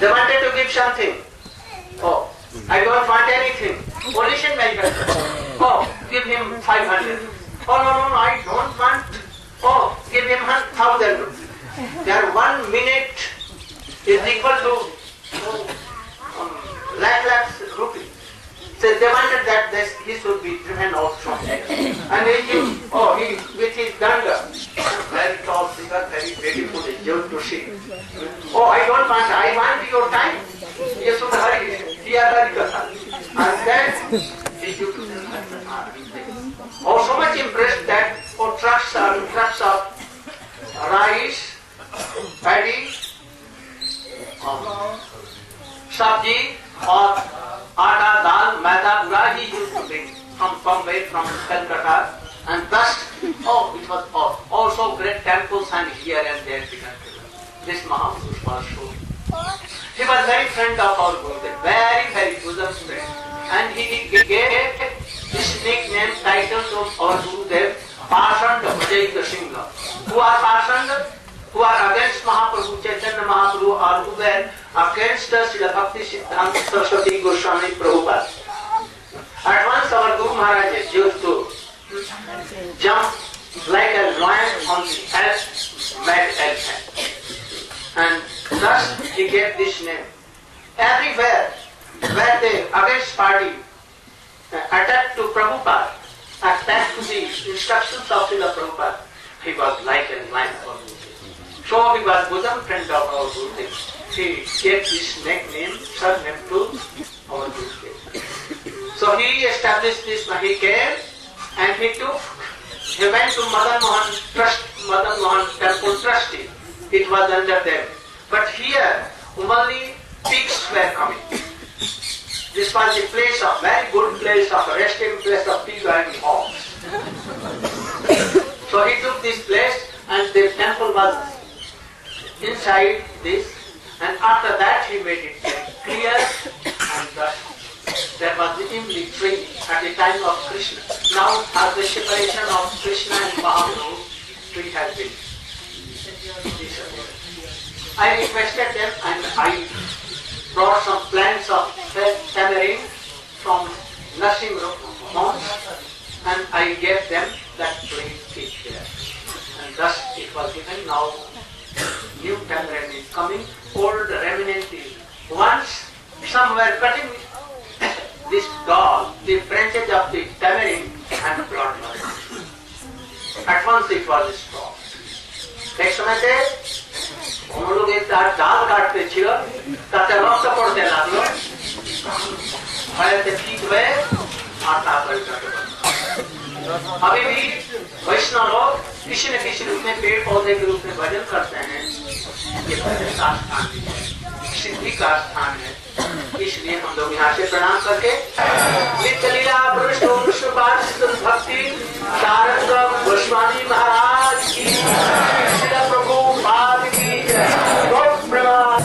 They wanted to give something. I don't want anything. Pollution manufacturer. Give him 500. No, I don't want. Give him 1,000 rupees. There 1 minute is equal to lakhs rupees. So they wanted that he should be driven out from there. And he with his ganga, very tall figure, very beautiful, is just to see. I don't want, I want your time. You should hurry, and then he used to so much impressed that trucks of rice, paddy, sabji, or atta, dal, maida, gura, he used to bring from Bombay, from Calcutta, and thus, it was also great temples and here and there began to be. This Mahapurush was so. He was very friend of our Gurudev, very bosom friend, and he gave this nickname title to our Gurudev, Pasanda Bhajayika Singha. Who are Pasanda? Who are against Mahaprabhu, Chaitanya Mahaprabhu, or who were against Srila Bhakti Siddhanta Saraswati Goswami Prabhupada. At once our Guru Maharaj used to jump like a lion on the mad elephant. And thus he gave this name. Everywhere where the against party attacked to Prabhupada, attacked to the instructions of Srila Prabhupada, he was like a lion for me. So he was bosom friend of our Gurudev. He gave this surname to our Gurudev. So he established this, he came and he went to Madan Mohan temple trustee. It was under them. But here only pigs were coming. This was the place of, very good place of, resting place of pig and hogs. So he took this place and the temple was inside this, and after that he made it clear, and thus there was the imli tree at the time of Krishna. Now as the separation of Krishna and Mahaprabhu, tree has been disappeared. I requested them and I brought some plants of tamarind from nursing homes, and I gave them that tree is there. And thus it was given. Now new tamarind is coming, old remnant is. Once some were cutting this dog, the branches of the tamarind, and blood was. At once it was stopped. এক সময়তে কোনো লোক তার ডাল কাটতে ছিল, তাতে রক্ত পড়তে লাগলো, भयते ठीक हुए और ताकत करते। अभी भी वैष्णव लोग किसी न किसी रूप में पेड़ पौधे के रूप में भजन करते हैं। ये भजन का स्थान है, सिद्धि का स्थान है। इसलिए हम लोग यहाँ से प्रणाम करके नित्य लीला भक्ति शारद गोस्वामी महाराज की, श्री प्रभु पाद की बहुत प्रणाम।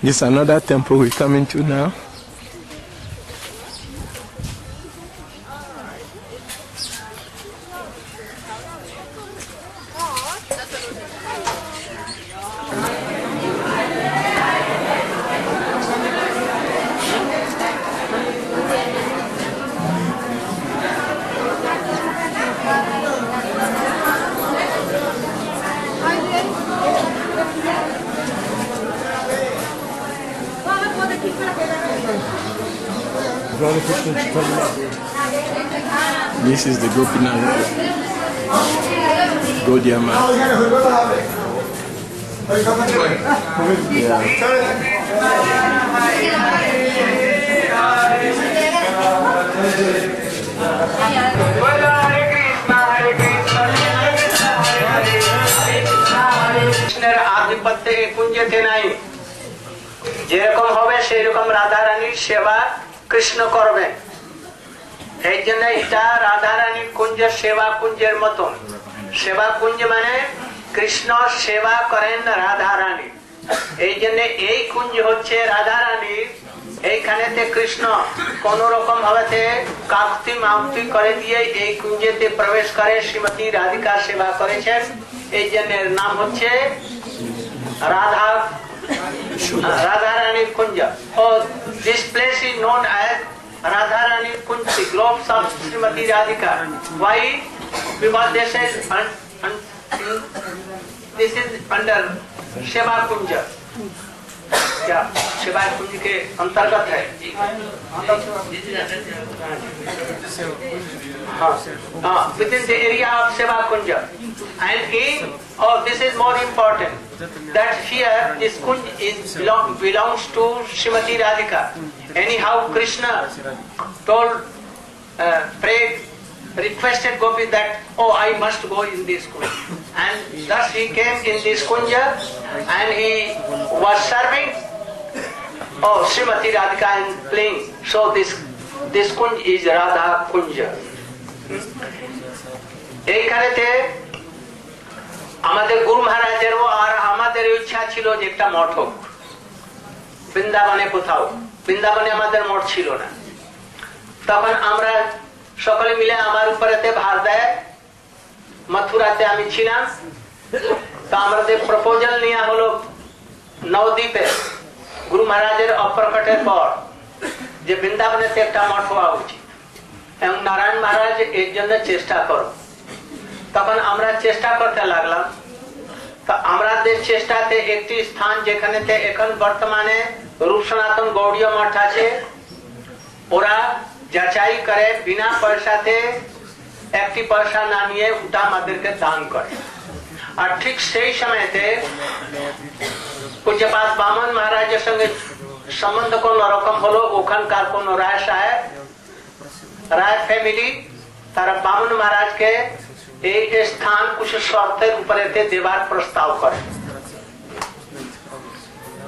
This is another temple we're coming to now. This is the Gopinath Godiama. Yeah. কৃষ্ণের আধিপত্যে কুঞ্জেতে নাই, যেরকম হবে সেই রকম রাধা রানীর সেবা কৃষ্ণ করবেন। এই জন্য এটা রাধা রানীর কুঞ্জের সেবা কুঞ্জের মতন। সেবা কুঞ্জ মানে কৃষ্ণ সেবা করেন রাধা রানী। এই জন্য এই কুঞ্জ হচ্ছে রাধা রানীর। এইখানেতে কৃষ্ণ কোন রকম ভাবে কাকুতি মাকুতি করে দিয়ে এই কুঞ্জেতে প্রবেশ করে শ্রীমতী রাধিকা সেবা করেছেন। এই জন্য নাম হচ্ছে রাধা রানীর কুঞ্জ। This place is known as Radharani Kunj, the globes of Srimati Radhika. Why? Because this is under Sheva Kunja. क्या शिवा कुंज के अंतर्गत है? Within the area of Sheva Kunja. And this is more important, that here this kunj belongs to Srimati Radhika. Anyhow, Krishna told, prayed, requested Gopi that, oh, I must go in this kunj. And thus he came in this kunja and he was serving Srimati Radhika and playing. So this kunj is Radha Kunja. এইখানেতে আমাদের গুরু মহারাজেরও আর আমাদের ইচ্ছা ছিল যে একটা মঠ হোক বৃন্দাবনে কোথাও। বৃন্দাবনে আমাদের মঠ ছিল না। তখন আমরা সকলে মিলে আমার উপরেতে ভার দেয়। মথুরাতে আমি ছিলাম, তো আমাদের প্রপোজাল নেওয়া হলো নবদ্বীপে গুরু মহারাজের অপ্রকটের পর যে বৃন্দাবনেতে একটা মঠ হওয়া উচিত এবং নারায়ণ মহারাজ এর জন্য চেষ্টা করো। তখন আমরা চেষ্টা করতে লাগলাম। তো আমাদের চেষ্টাতে একটি স্থান যেখানেতে এখন বর্তমানে রূপ সনাতন গৌড়ীয় মঠ আছে, ওরা যাচাই করে বিনা পয়সাতে একটি পয়সা না নিয়ে ওটা আমাদেরকে দান করে। আর ঠিক সেই সময়তে পূজ্যপাদ বামন মহারাজের সঙ্গে সম্বন্ধ কোন রকম হলো। ওখানকার কোন রায় সাহেব, রায় ফ্যামিলি, তারা বামন মহারাজকে এই স্থান কিছু শর্তের উপরে দেবার প্রস্তাব করে।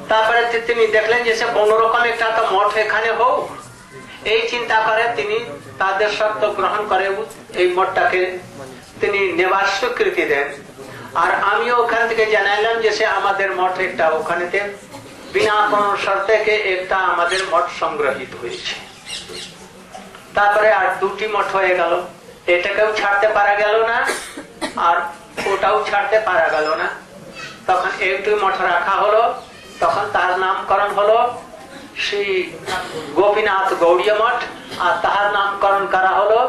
তারপরে তিনি দেখলেন যে কোন রকম একটা তো মঠ এখানে হোক, এই চিন্তা করে তিনি তাদের শর্ত গ্রহণ করে এই মঠটাকে তিনি নেবার স্বীকৃতি দেন। আর আমি ওখান থেকে জানাইলাম যে সে আমাদের মঠ একটা ওখানেতে বিনা কোনো শর্তে একটা আমাদের মঠ সংগ্রহিত হয়েছে। তারপরে আর দুটি মঠ হয়ে গেল, এটাকেও ছাড়তে পারা গেল না আর ওটাও ছাড়তে পারা গেল না। তখন একটি মঠ রাখা হলো, তখন তার নামকরণ হলো শ্রী গোপীনাথ গৌড়ীয় মঠ, আর তাহার নামকরণ করা হলো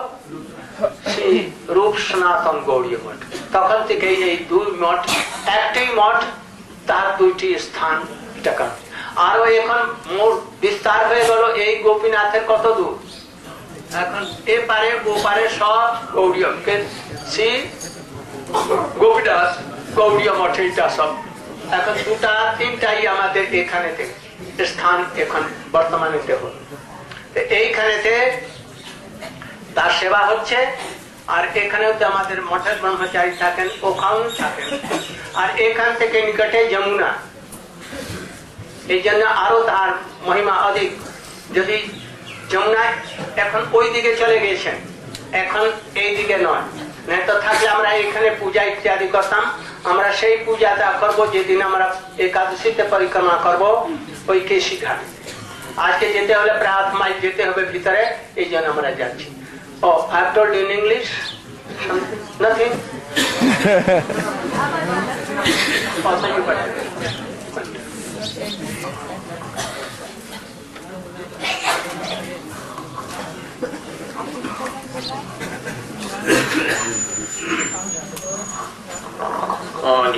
শ্রী রূপ সনাতন গৌড়ীয় মঠ। তখন থেকে এই দুই মঠ, একটি মঠ তার দুইটি স্থান টাকা। আরো এখন মোট বিস্তার হয়ে গেল এই গোপীনাথের কত দূর, এখন এ পারে ও পারে সব গৌড়ীয়, শ্রী গোপীনাথ গৌড়ীয় মঠ এইটা সব এখন দুটা তিনটাই আমাদের এখানেতে স্থান এখন বর্তমানে হল। এইখানেতে তার সেবা হচ্ছে, আর এখানেও তো আমাদের মঠের ব্রহ্মচারী থাকেন, ওখানেও থাকেন। আর এখান থেকে নিকটে যমুনা, এই জন্য আরো তার মহিমা অধিক। যদি যমুনায় এখন ওই দিকে চলে গেছেন, এখন এই দিকে নয়, নাই তো থাকলে আমরা এখানে পূজা ইত্যাদি করতাম। আমরা সেই পূজাটা করবো যেদিন আমরা একাদশীতে পরিক্রমা করব ওই কেশি ঘাট। আজকে যেতে হলে প্রায় 8 মাইল যেতে হবে ভিতরে, এই জন্য আমরা যাচ্ছি। Oh I have told in English nothing.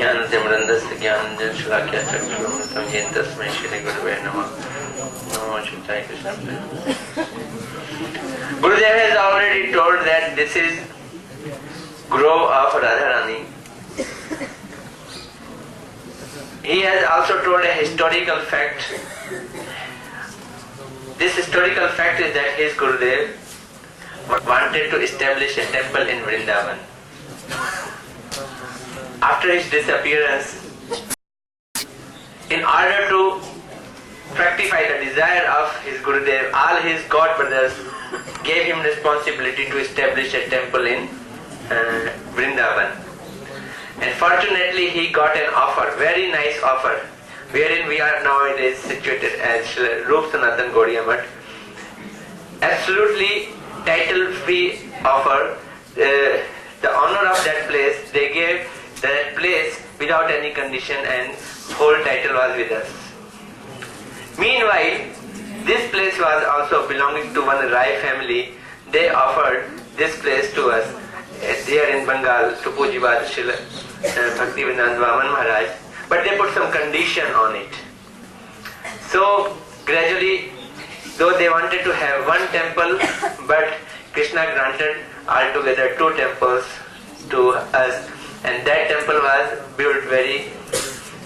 ज्ञानतिमृन्दस्य ज्ञानञ्जनशलाकया चक्षुरुन्मिलितं येन तस्मै श्रीगुरवे नमः। नमो चित्ताय Krishna. Gurudev has already told that this is grove of Radharani. He has also told a historical fact. This historical fact is that his Gurudev wanted to establish a temple in Vrindavan. After his disappearance, in order to fructify the desire of his Gurudev, all his god brothers gave him responsibility to establish a temple in Vrindavan. And fortunately he got an offer, very nice offer, wherein we are nowadays situated as Rup Sanatan Gaudiya Math. Absolutely title-free offer. The owner of that place, they gave that place without any condition, and whole title was with us. Meanwhile, this place was also belonging to one Rai family. They offered this place to us there in Bengal to Pujibad Srila Bhaktivedanta Vaman Maharaj, but they put some condition on it. So gradually, though they wanted to have one temple, but Krishna granted altogether 2 temples to us, and that temple was built very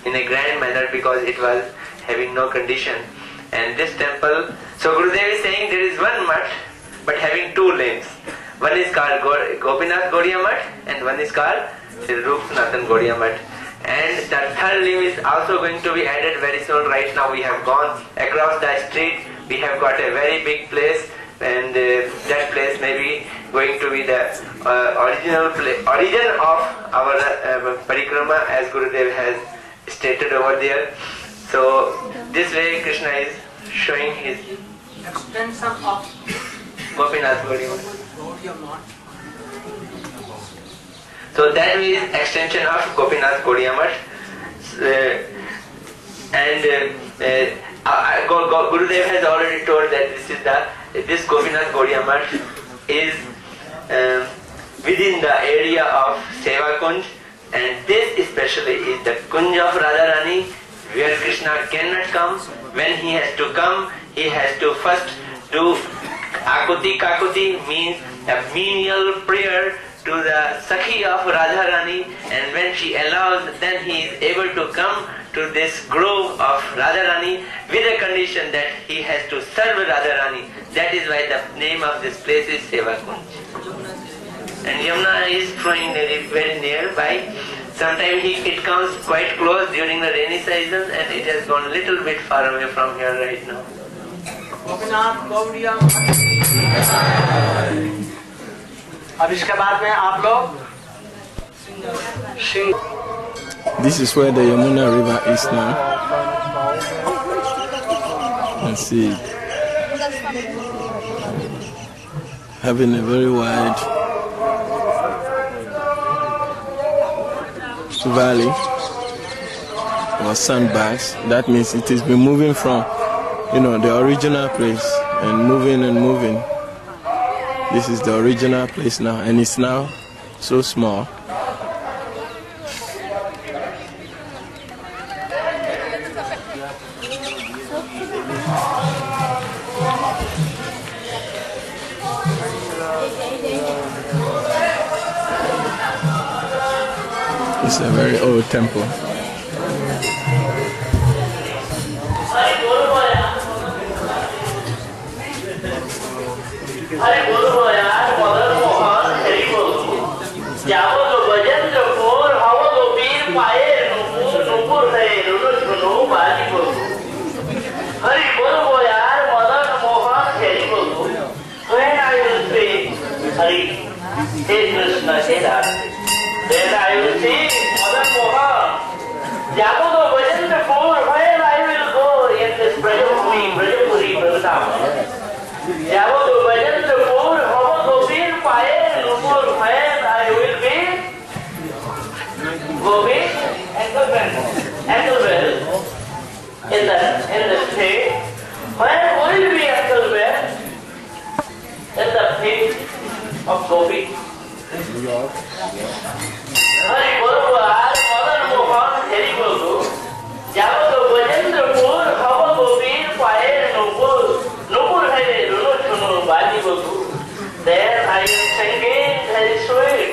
in a grand manner because it was having no condition. And this temple, so Gurudev is saying there is one math but having 2 limbs. One is called Gopinath Gaudiya Math and one is called Rup Sanatan Gaudiya Math. And the third limb is also going to be added very soon. Right now we have gone across the street, we have got a very big place, and that place may be going to be the origin of our Parikrama, as Gurudev has stated over there. So this way Krishna is showing his extension of Gopinath Gaudiya Math. So that is extension of Gopinath Gaudiya Math. And Gurudev has already told that this Gopinath Gaudiya Math is within the area of Seva Kunj, and this especially is the Kunj of Radharani, where Krishna cannot come. When he has to come, he has to first do Akuti. Kakuti means a menial prayer to the Sakhi of Radharani, and when she allows, then he is able to come to this grove of Radharani with a condition that he has to serve Radharani. That is why the name of this place is Seva Kunj. And Yamuna is flowing very nearby. Sometimes it comes quite close during the rainy season, and it has gone a little bit far away from here right now. Gopinath Gaudiya. अब इसके बाद में आप लोग Singh This is where the Yamuna River is now. You see it. Having a very wide valley or sandbags. That means it has been moving from, the original place and moving and moving. This is the original place now, and it's now so small. It's a very old temple. Then I will see Mother Mohan. Jagodo Vajandrapur, where I will go in this Brajapuri Vrindam. Jagodo Vajandrapur, Havagopir Paye, Numur, where I will be going Anklewell in the state. Where will be Anklewell? In the pit of Gopi. Hari Bhagwan, Mother Mohan, Hari Guru, Javato Vajandrapur, Hava Gopir, Paye, Nupur Hari, Runuchunu, Badi Guru. There I am singing very sweet.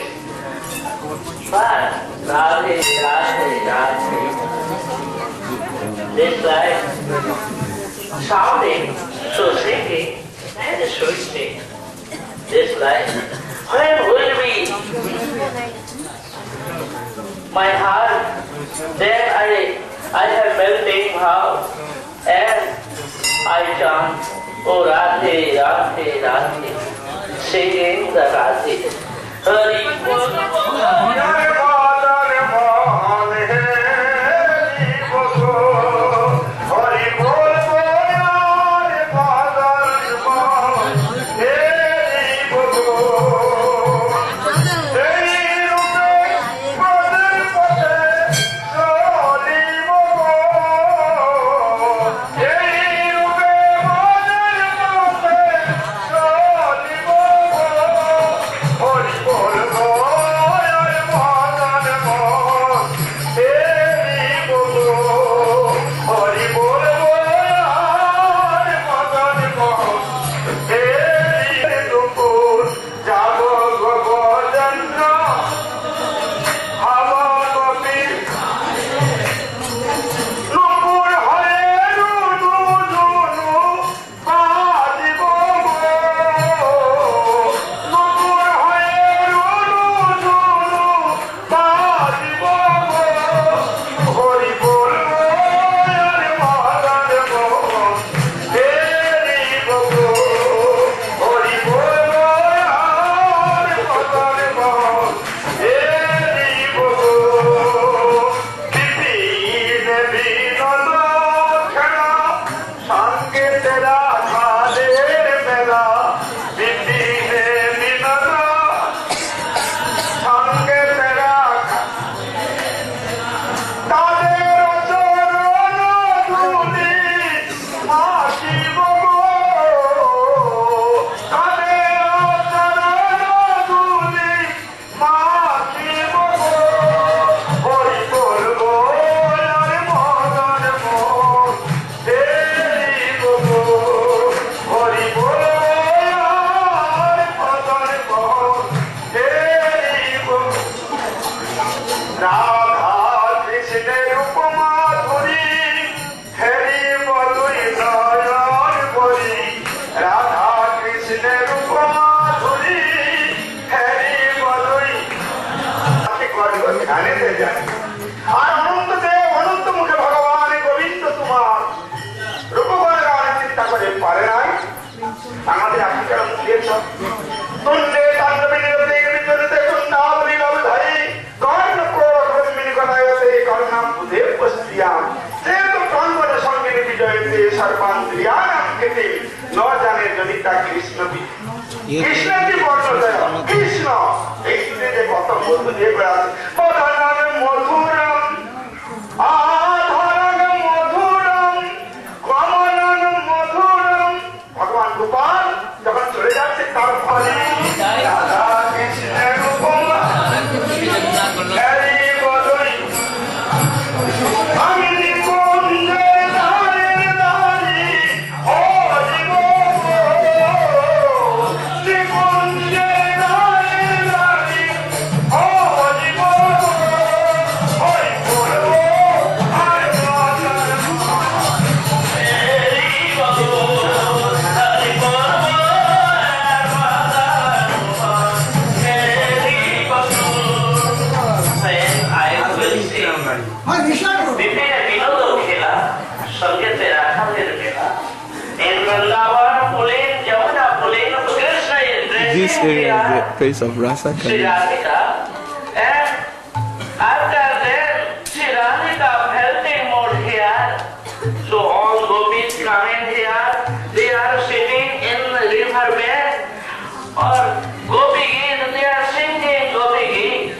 But Radhe, Radhe, Radhe. This like sounding, so singing, very sweet thing. This like, when will be my heart? Then I have melting heart and I chant, Oh Radhe, Radhe, Radhe, singing the Radhe. Hari सर्वांतर्यामी खेते न जाने जनिता कृष्ण भी कृष्ण की बर्णोदय कृष्ण एक जे कत बंधु जे पदानाम मधुरम आधारम मधुरम कमलम मधुरम भगवान गोपाल जब चले जाते तार फले राधा कृष्ण रूपम हरि बोलोई अमिनी कुंजे धारे धारी हो जीवो निकुंजे धारे धारी हो जीवो होई बोलो आय माता हरि बोलो हरि बोलो This area is the place of Rasa Shri Kanya. and after that Shri Radhika felt in mood here. So all gopis come in here, they are sitting in the river bed or gopi geet, they are singing gopi geet.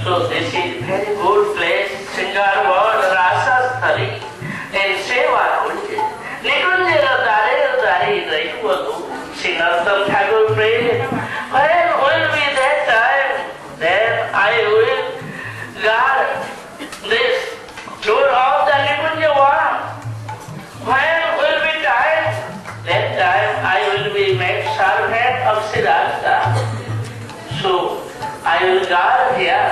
So this is very good place, Singar word Rasa Sthali and Seva Kunja. Nikunjera Dare Dare Daivadu, Sinartam Thakur prayed. When will be that time? Then I will guard this door of the Nikunja one. When will be time? That time I will be made servant of Siddhartha. So I will guard here.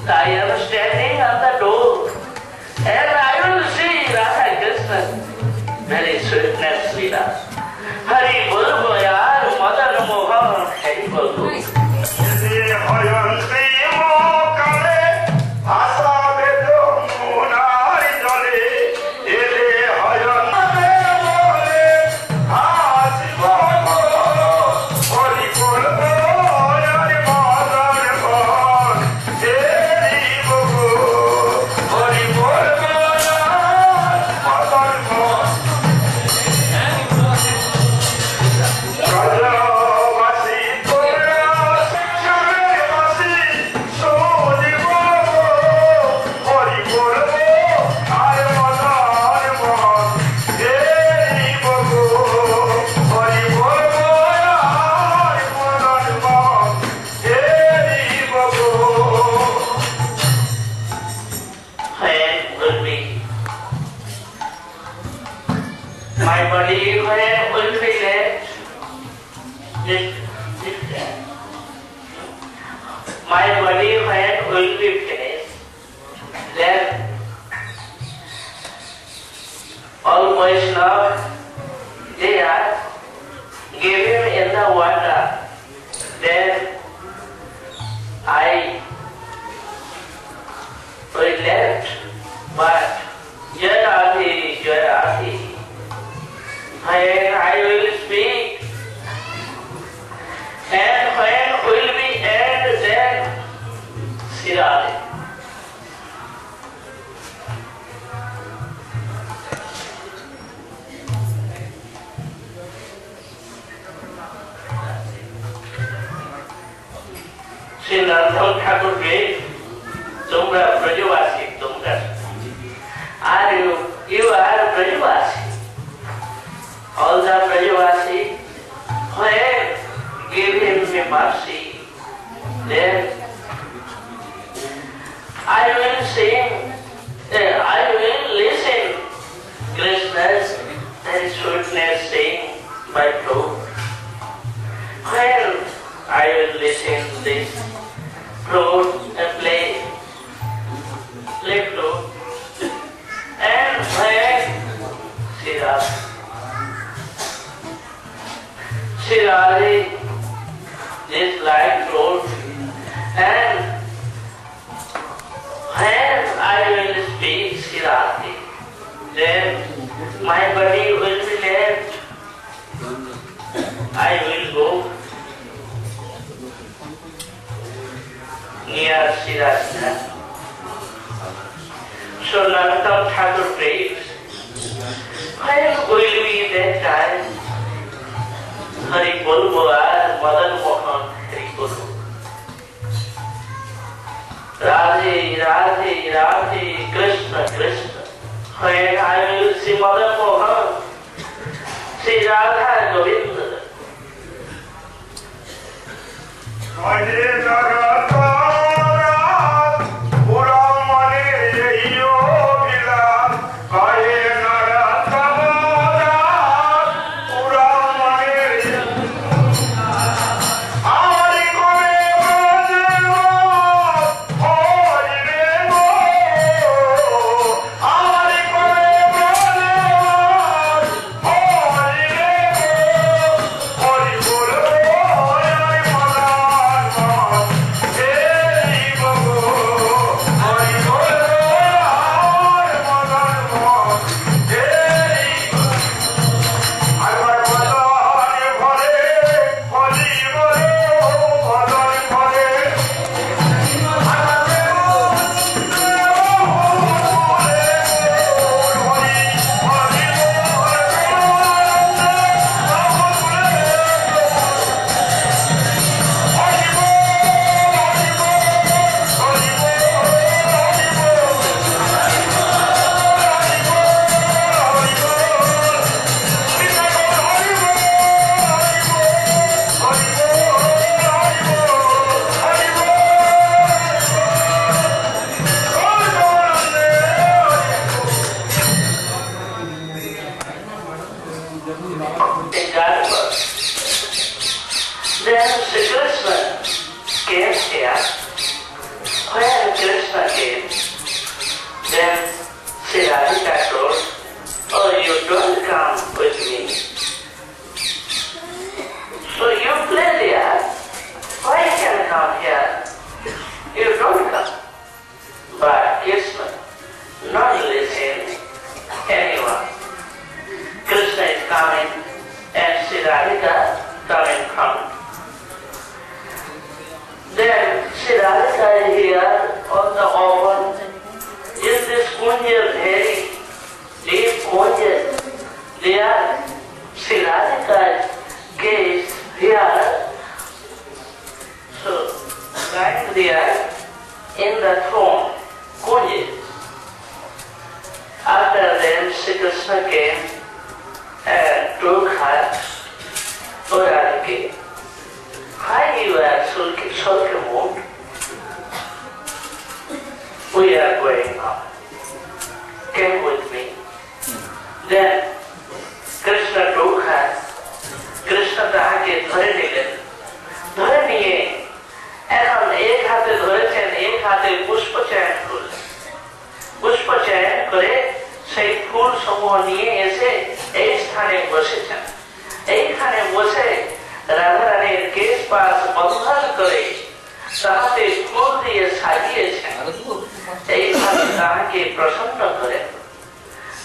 I am standing at the door and I will see Radha Krishna. Very sweetness Leela. Hari Bol Boyar, Madan Mohan, Hari Bol. My body will be left. My body will be finished. Then all Vaishnavas, they are given in the water. Then I will left, but Jayati, Jayati. When I will speak, and when will be end, then Sirali. Shri Narayana Thakur said, "Tumra Vrajavasi, Tumra." Are you? You are Vrajavasi. All the Vrajavasi, when give him mercy, then I will sing, I will listen Krishna's and sweetness sing by flute. When I will listen this flute and play flute, and when Shirali is like flute, and when I will speak Shirali, then my body will be left. I will go near Shirali. So Narayana Thakur prays, When will be that time? Hari Bolbo as Madan Mohan Hari Bolbo. Radhe, Radhe, Radhe, Krishna, Krishna. When I will see Madan Mohan, see Radha Govinda.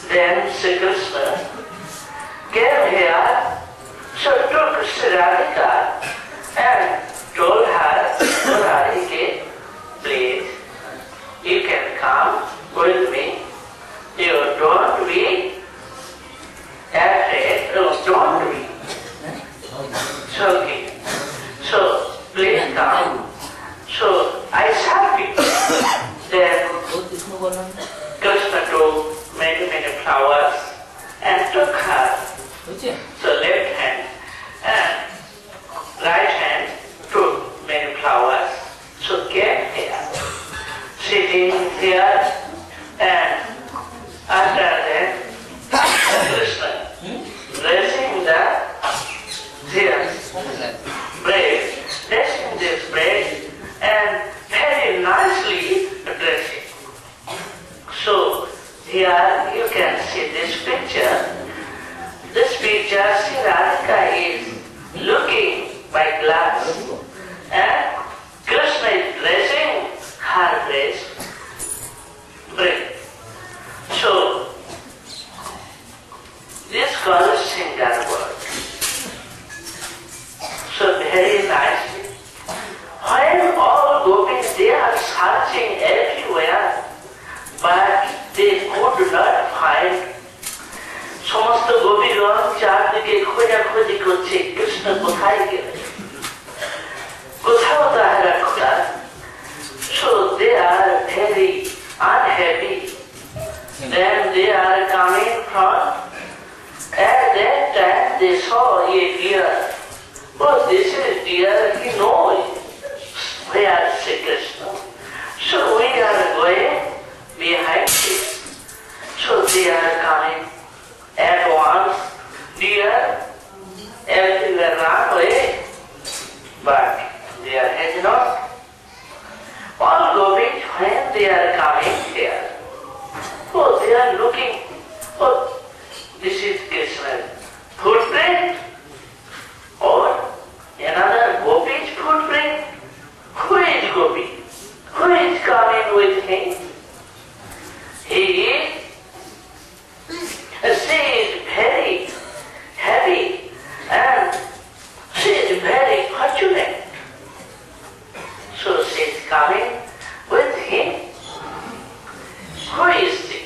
Then Sri Krishna came here, so took Sri Radhika and told her, Radhika, please, you can come with me. You don't be afraid, don't be choking. So please come. So I serve you. Then Krishna took many flowers and took her. So left hand and right hand took many flowers. So came here, sitting here, and after that Krishna blessing the bread, blessing this bread and very nicely dressing. So here you can see this picture. This picture, Sri Radhika is looking by glass and Krishna is blessing her bread. So this called Singar word. So very nicely. When all gopis, they are searching everywhere, but they could not find. সমস্ত and they saw a deer. But this is deer, he knows where Shri Krishna. So we are going behind him. So they are coming at once, deer, everywhere run away, but they are heading off. All gopis, when they are coming here, oh, they are looking, oh, this is Krishna's footprint, or another gopi's footprint. Who is gopi? Who is coming with him? He is very happy and she is very fortunate. So she is coming with him. Who is she?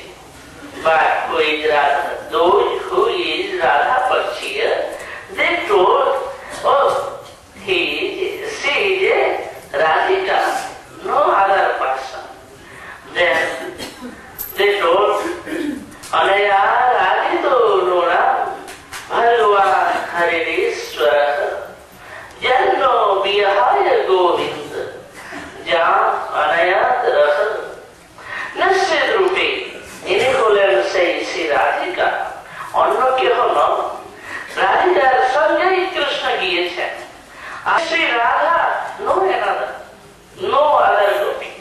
But who is Radha? Those who is Radha Pakshiya, they told, oh, she is Radhika, no other person. Then they told, Anaya Radhito Nona Bhalva Haridishwara Janno Vihaya Govinda Jam Anaya Raha Nasya Rupi. Ini boleh say Shri Radhika, Anno Kehono, Radhika Sanjay Krishna giyechen. Shri Radha, no another, no other gopi.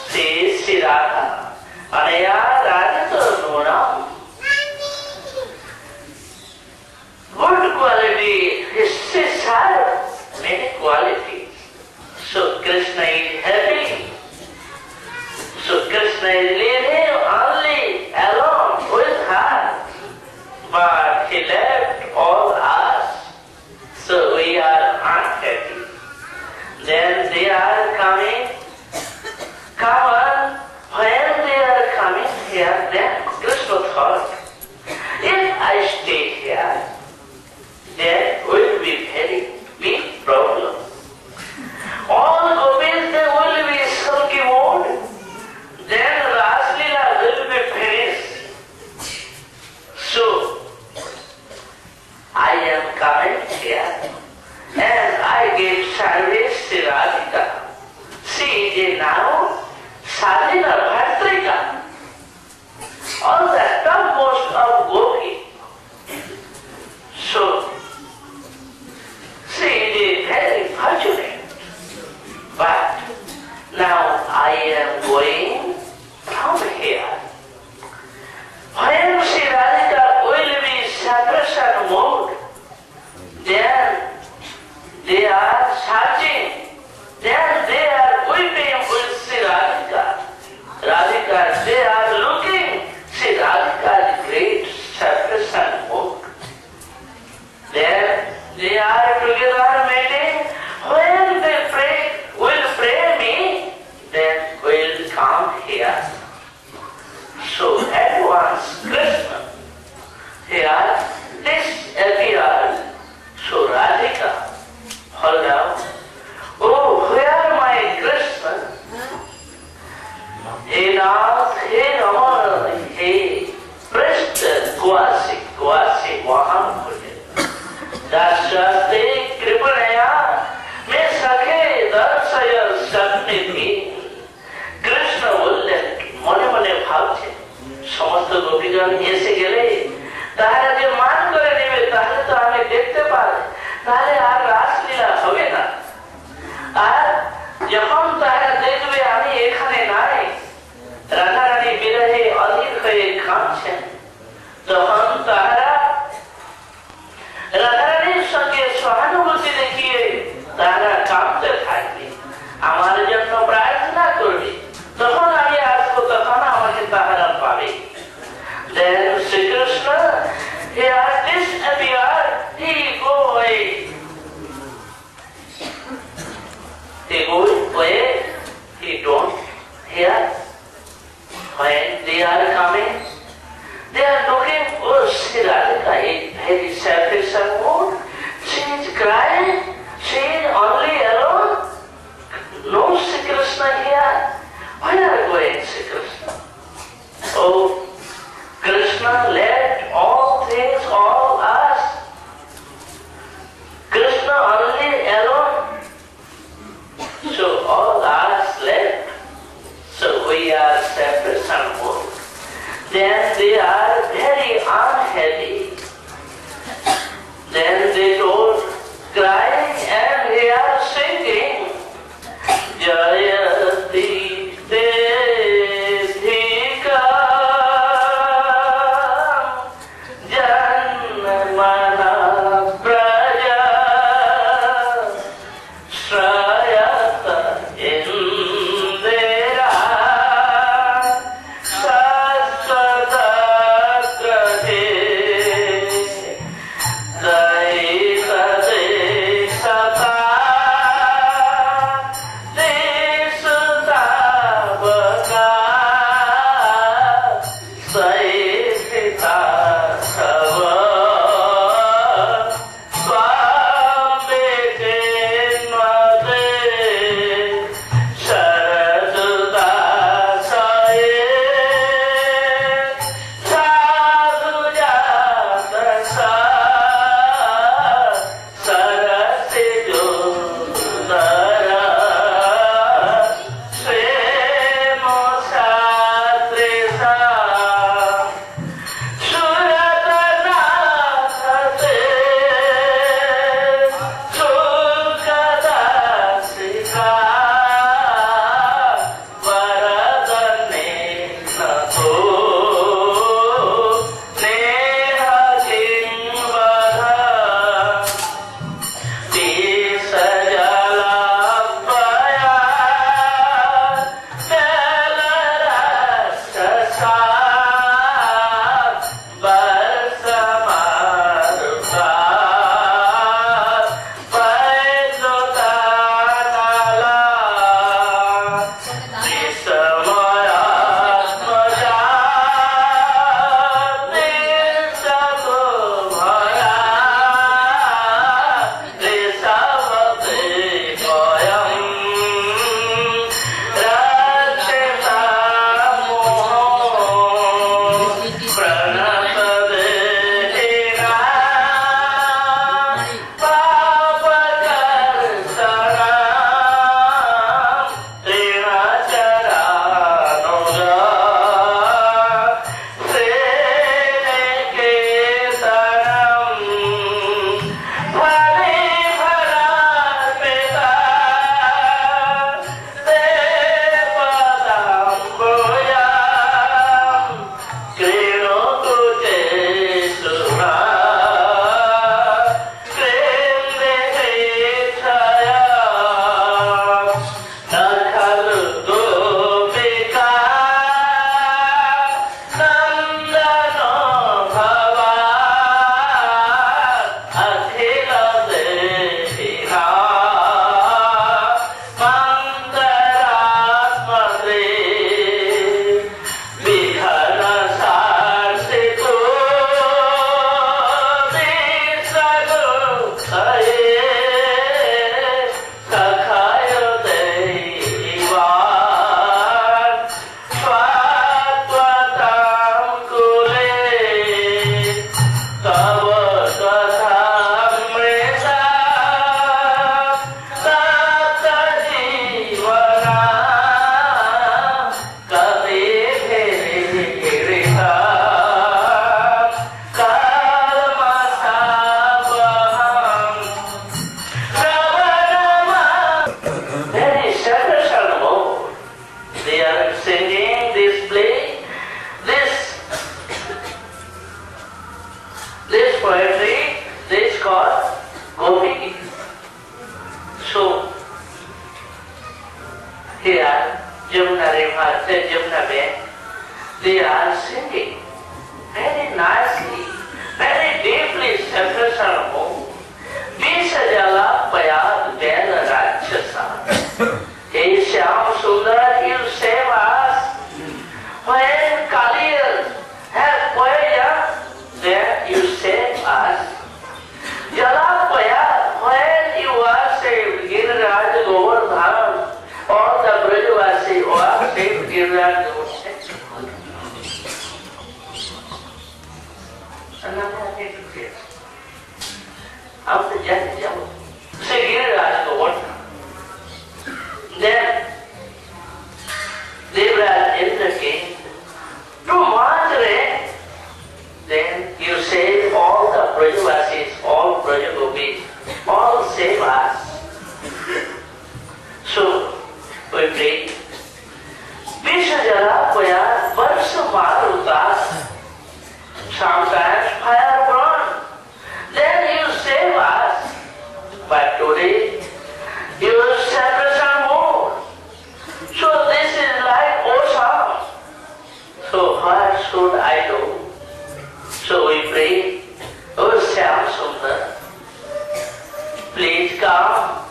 She is Shri Radha, Anaya Radhito Nona. Good quality, she has many qualities. So Krishna is happy. So Krishna is living only alone with her, but he left all us, so we are unhappy. Then they are coming, come on, when they are coming here, then Krishna thought, if I stay here, then will be very big problem. All gopis, they will be sulky mood. Then Raslila will be finished. So, I am coming here and I give service to Radhika. She is now Sadhina Bhatrika, on the topmost of Gopi. So, she is very fortunate. But now I am going from here. When Shri Radhika will be separation mode, then they are searching, then they are weeping with Shri Radhika. Radhika, they are looking, Shri Radhika's great separation mode. Then they are together meeting. When they will pray me, then will come here. So at once Krishna here disappeared. So Radhika fell down. Oh, where my Krishna? He Nath, he Ramana, he Prishta, Kwasi, Vahan Kuje. Dashyate Kripanaya, me sakhe darsaya satniti. Krishna বললেন, মনে মনে ভাবছে সমস্ত গোপীগণ এসে গেলে তাহারা যে মান করে নেবে তাহলে তো আমি দেখতে পাই, তাহলে আর রাসলীলা হবে না। আর যখন তাহারা দেখবে আমি এখানে নাই, রাধারানী বিরহে অধীর হয়ে কাঁদছেন, তখন তাহারা রাধারানীর সঙ্গে সহানুভূতি দেখিয়ে তাহারা কাঁদতে থাকবে, আমার জন্য প্রার্থনা করবে, তখন আমি আসবো, তখন আমাকে তাহারা পাবে। Then Shri Krishna, he has disappeared, he go away. He goes away, he don't hear. When they are coming, they are looking, oh, Shri Radhika is very selfish and mood. She is crying, she is only alone. No Shri Krishna here. Where are going Shri Krishna? Oh, Krishna left all things, all Krishna only alone. So all are left. So we are separation mode. Then they are very unhappy. Then they don't cry and they are singing. Jayati Devika Janmana Vraja Shrayata Indira Saswata save us. So we pray. Vishajala Koya Varsa Maruta. Sometimes fire burn. Then you save us. But today you separation more. So this is like awesome. So what should I do? So we pray, oh Shyam Sundar, please come.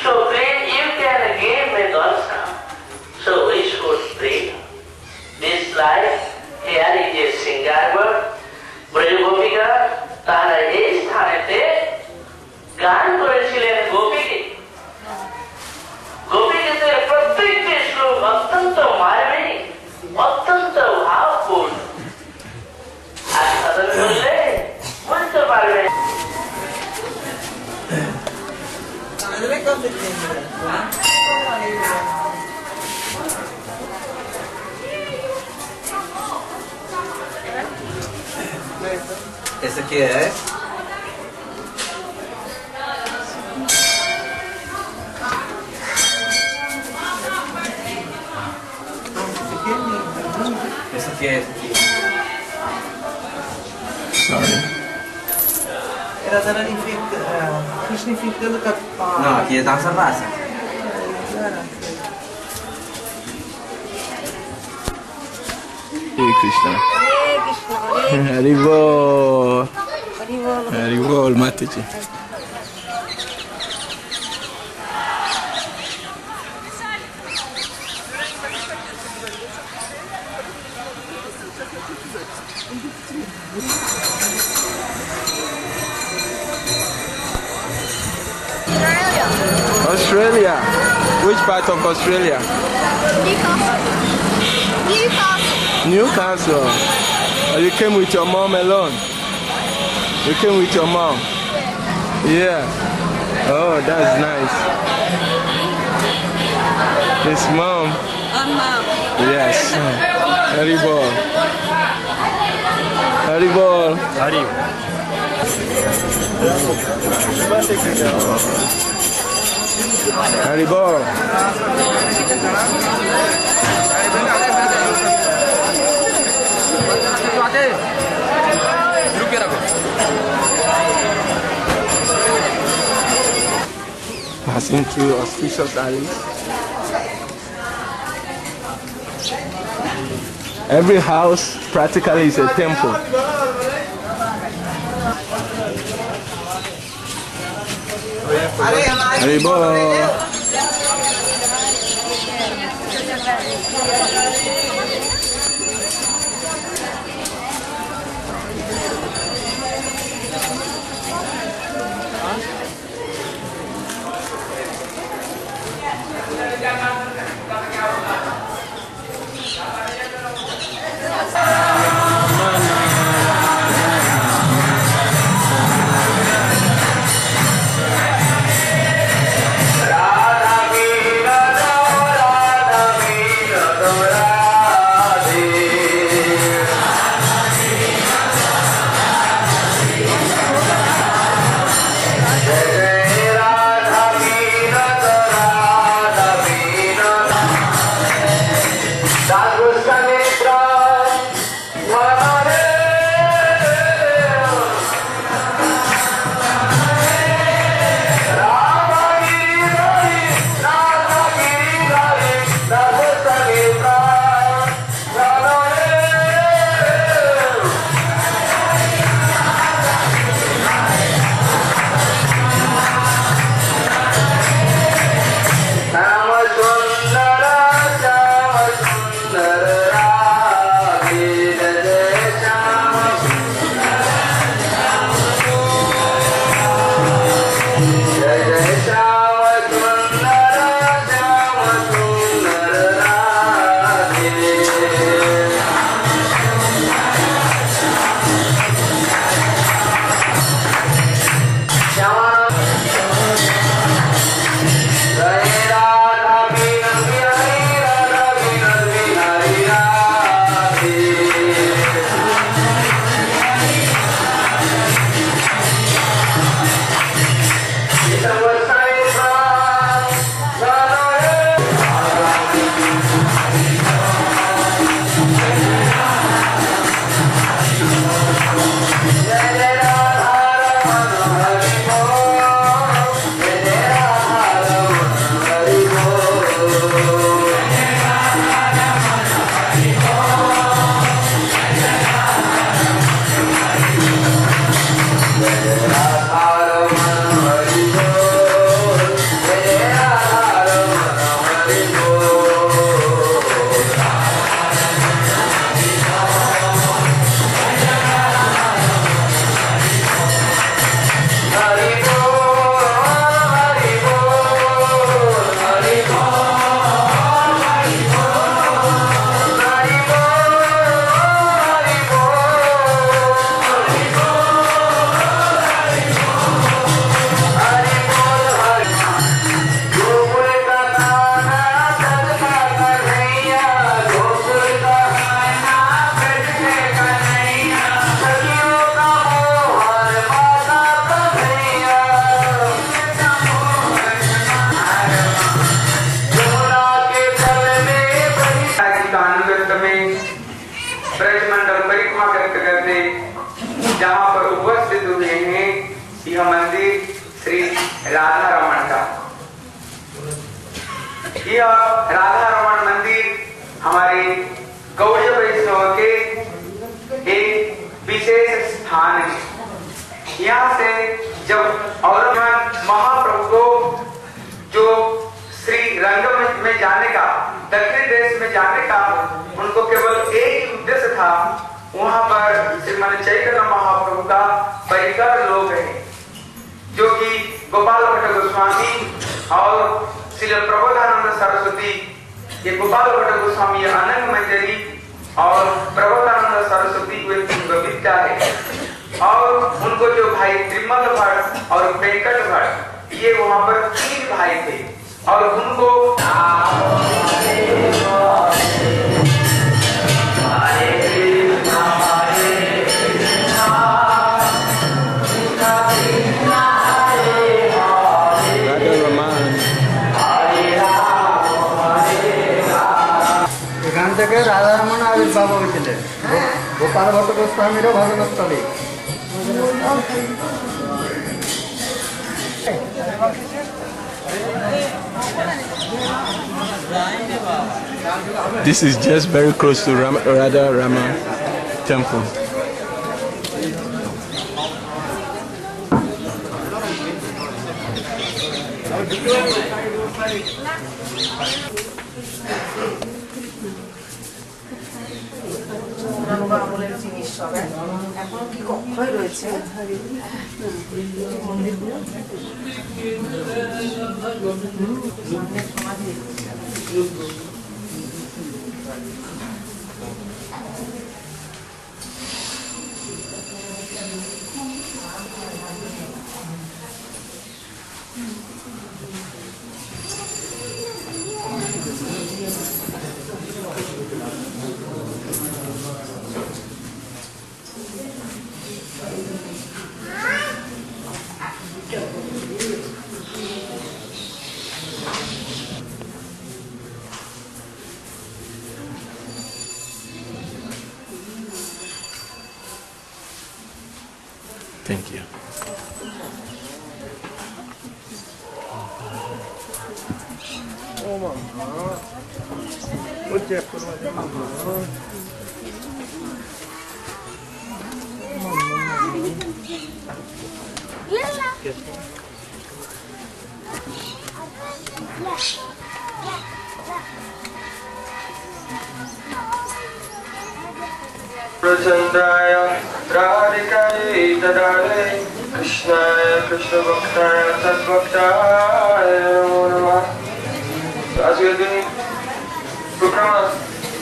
So please you can give me darshan. So we should pray. This life, here is a singer bird, Vraja Gopika, তারা এই স্থানেতে গান করেছিলেন গোপীকে। গোপীগীতের প্রত্যেকটি শ্লোক অত্যন্ত মায়াবী, অত্যন্ত ভাবপূর্ণ। আর সাধন করলে বুঝতে পারবে। Esse aqui é? Esse aqui é esse aqui. Sorry. Era da Krishna ficando capaz. Não, aqui é dança massa. Hey Krishna. Haribol. Haribol Mataji. Australia. Which part of Australia? Newcastle. Oh, you came with your mom alone? You came with your mom? Yeah. Oh, that's nice. His mom? Mom. Yes. Haribol. Haribol. Haribol. Passing through auspicious alleys. Every house practically is a temple. Haribol. Radha Radha Raman का। यह राधा रमन मंदिर हमारे गौड़ीय वैष्णव के एक विशेष स्थान है। यहाँ से जब औरंगाबाद महाप्रभु को जो श्री रंग में जाने का, दक्षिण देश में जाने का उनको केवल एक ही उद्देश्य था, वहां पर श्रीमान चैतन्य महाप्रभु का परिकर लोग है, जो कि गोपाल भट्ट गोस्वामी और श्री प्रबोधानंद सरस्वती, ये गोपाल भट्ट गोस्वामी अनंग मंजरी और प्रबोधानंद सरस्वती वे विद्या है, और उनको जो भाई त्रिमल भट्ट और वेंकट भट्ट, ये वहां पर 3 भाई थे, और उनको এখান থেকে রাধারমণ আবির্ভাব হয়েছিলেন Gopal Bhatt গোস্বামীরও ভজনস্থলী। This is just very close to Radha Rama temple. আমলের জিনিস সব এখন কি কক্ষয় রয়েছে মন্দিরগুলো। Thank you. Prachandaya Radhikaye Tadale Krishnaya Krishna Bhaktaya Tadbhaktaya Namo Namah. So as we are doing Parikrama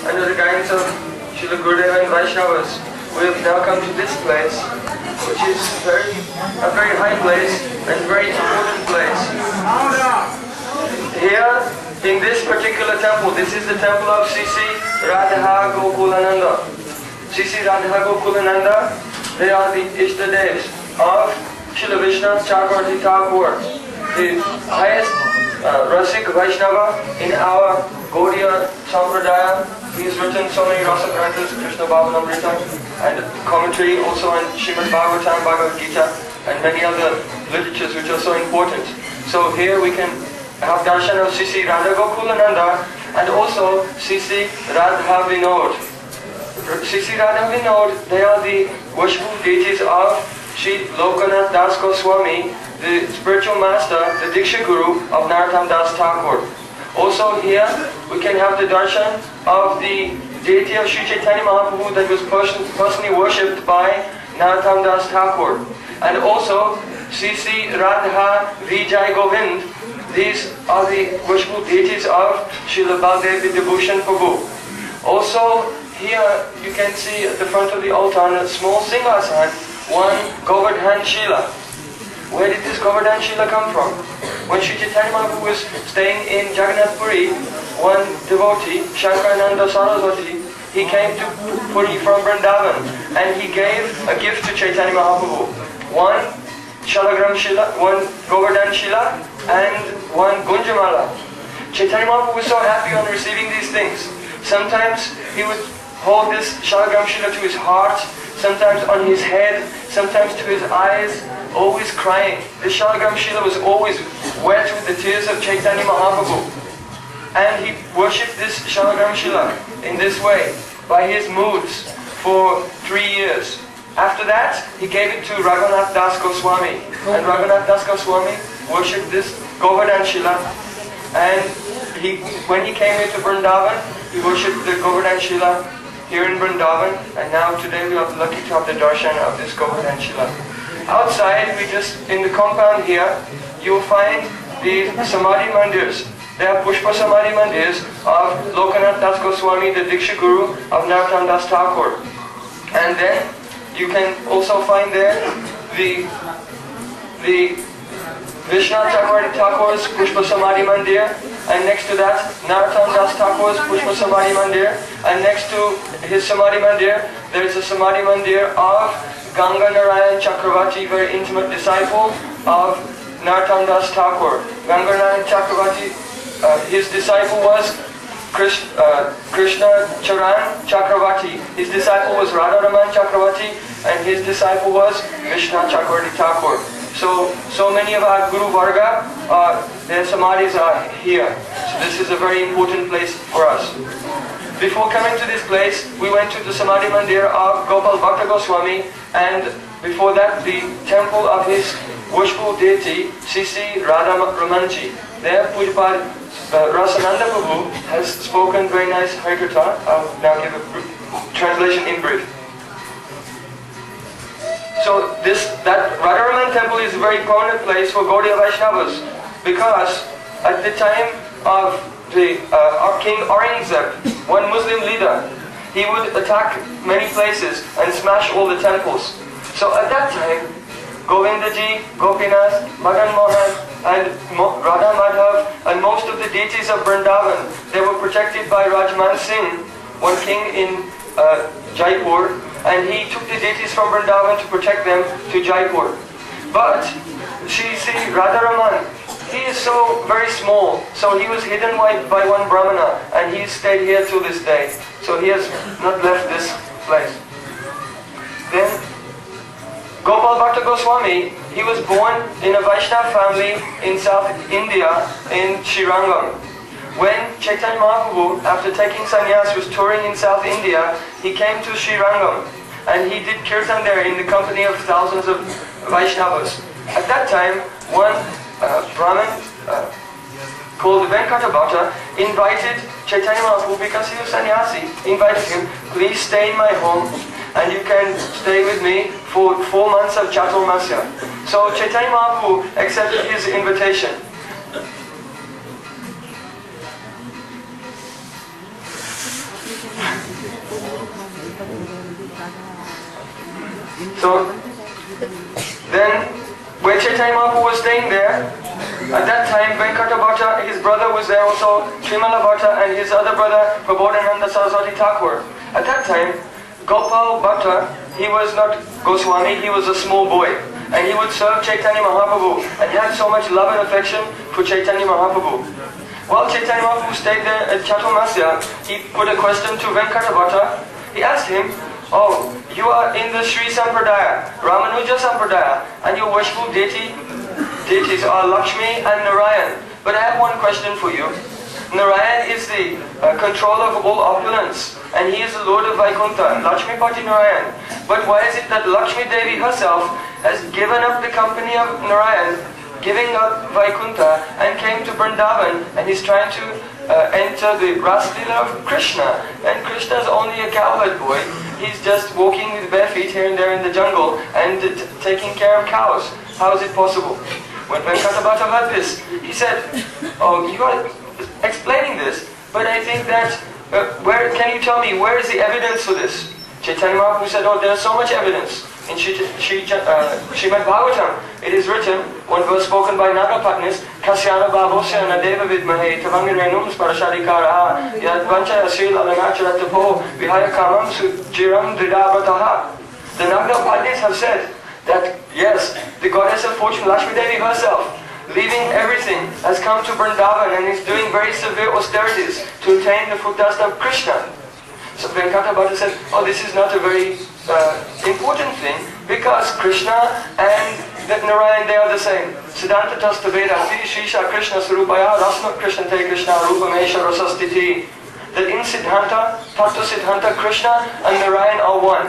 under the guidance of Shri Gurudev and Vaishnavas, we have now come to this place, which is a very high place and very important place. Here, in this particular temple, this is the temple of Sri Radha Gokulananda. Sri Radha Gokulananda, they are the Ishtadevs of Srila Vishnath Chakravarti Thakur, the highest Rasik Vaishnava in our Gaudiya Sampradaya. He has written so many Rasa Granthas, Krishna Bhavanamrita, and commentary also on Srimad Bhagavatam, Bhagavad Gita, and many other literatures which are so important. So here we can have darshan of Sri Radha Gokulananda and also Sri Radha Vinod. Sri Radha Vinod, they are the worshipful deities of Sri Lokanath Das Goswami, the spiritual master, the Diksha Guru of Narottam Das Thakur. Also here we can have the darshan of the deity of Sri Chaitanya Mahaprabhu that was personally worshipped by Narottam Das Thakur. And also Sri Radha Vijay Govind, these are the worshipful deities of Srila Baldev Vidyabhushan Prabhu. Also here you can see at the front of the altar on a small singhasan, one Govardhan Shila. Where did this Govardhan Shila come from? When Sri Chaitanya Mahaprabhu was staying in Jagannath Puri, one devotee, Shankarananda Saraswati, he came to Puri from Vrindavan and he gave a gift to Chaitanya Mahaprabhu. One Shalagram Shila, one Govardhan Shila and one Gunjamala. Chaitanya Mahaprabhu was so happy on receiving these things. Sometimes he would hold this Shalagram Shila to his heart, sometimes on his head, sometimes to his eyes. always crying. The Shalagram Shila was always wet with the tears of Chaitanya Mahaprabhu. And he worshipped this Shalagram Shila in this way, by his moods, for 3 years. After that, he gave it to Raghunath Das Goswami. And Raghunath Das Goswami worshipped this Govardhan Shila. And when he came here to Vrindavan, he worshipped the Govardhan Shila here in Vrindavan. And now today we are lucky to have the darshan of this Govardhan Shila. Outside, in the compound here, you will find the Samadhi Mandirs. There are Pushpa Samadhi Mandirs of Lokanath Das Goswami, the Diksha Guru of Narottam Das Thakur. And then you can also find there the Vishnath Chakravarti Thakur's Pushpa Samadhi Mandir, and next to that Narottam Das Thakur's Pushpa Samadhi Mandir, and next to his Samadhi Mandir there is a Samadhi Mandir of Ganga Narayan Chakravarti, very intimate disciple of Narottam Das Thakur. Ganga Narayan Chakravarti, his disciple was Krishna Charan Chakravarti. His disciple was Radharaman Chakravarti, and his disciple was Vishnath Chakravarti Thakur. So many of our Guru Varga, their samadhis are here. So this is a very important place for us. Before coming to this place, we went to the Samadhi Mandir of Gopal Bhakta Goswami, and before that the temple of his worshipful deity, Sisi Radha Ramanji. There Pujapad Rasananda Prabhu has spoken very nice Harikatha. I'll now give a translation in brief. So that Radharaman temple is a very prominent place for Gaudiya Vaishnavas, because at the time of King Aurangzeb, one Muslim leader, he would attack many places and smash all the temples. So at that time, Govindaji, Gopinath, Madan Mohan, and Radha Madhav, and most of the deities of Vrindavan, they were protected by Rajman Singh, one king in Jaipur, and he took the deities from Vrindavan to protect them to Jaipur. But Shri Radharaman, he is so very small, so he was hidden by one Brahmana, and he stayed here till this day. So he has not left this place. Then Gopal Bhakta Goswami, he was born in a Vaishnava family in South India, in Srirangam. When Chaitanya Mahaprabhu, after taking sannyas, was touring in South India, he came to Srirangam, and he did kirtan there in the company of thousands of Vaishnavas. At that time, one Brahmin called Venkata Bhatta invited Chaitanya Mahaprabhu, because he was sannyasi, invited him, please stay in my home, and you can stay with me for 4 months of Chaturmasya. So Chaitanya Mahaprabhu accepted his invitation. So then, where Chaitanya Mahaprabhu was staying there, at that time Venkata Bhatta, his brother was there also, Trimala Bhatta, and his other brother Prabodhananda Saraswati Thakur. At that time, Gopal Bhatta, he was not Goswami, he was a small boy, and he would serve Chaitanya Mahaprabhu, and he had so much love and affection for Chaitanya Mahaprabhu. While Chaitanya Mahaprabhu stayed there at Chaturmasya, he put a question to Venkata Bhatta. He asked him, oh, you are in the Shri Sampradaya, Ramanuja Sampradaya, and your worshipful deities are Lakshmi and Narayan. But I have one question for you. Narayan is the controller of all opulence, and he is the Lord of Vaikuntha, Lakshmi Pati Narayan. But why is it that Lakshmi Devi herself has given up the company of Narayan, giving up Vaikuntha, and came to Vrindavan, and is trying to enter the Ras Leela of Krishna, and Krishna is only a cowherd boy. He's just walking with bare feet here and there in the jungle and taking care of cows. How is it possible? When Venkata Bhatta heard this, he said, oh, you are explaining this, but I think that, can you tell me, where is the evidence for this? Chaitanya Mahaprabhu said, oh, there's so much evidence. In Srimad Bhagavatam, it is written, one verse spoken by Nagapatnis, Kasyana Bhavosya Nadeva Vidmahe Tavangirenum Sparashadikaraha Yadvancha Asil Alanacharatapo Vihaya Kamam Sujiram Dridabhataha. The Nagapatnis have said that, yes, the goddess of fortune, Lakshmi Devi herself, leaving everything, has come to Vrindavan and is doing very severe austerities to attain the fruit dust of Krishna. So Venkata Bhatta said, oh, this is not a very important thing, because Krishna and that Narayan, they are the same. Siddhanta Tasta Veda, Shisha Krishna Surupaya, Rasna Krishna Te Krishna Rupamesha Rasastiti. That in Siddhanta, Tattva Siddhanta, Krishna and Narayan are one.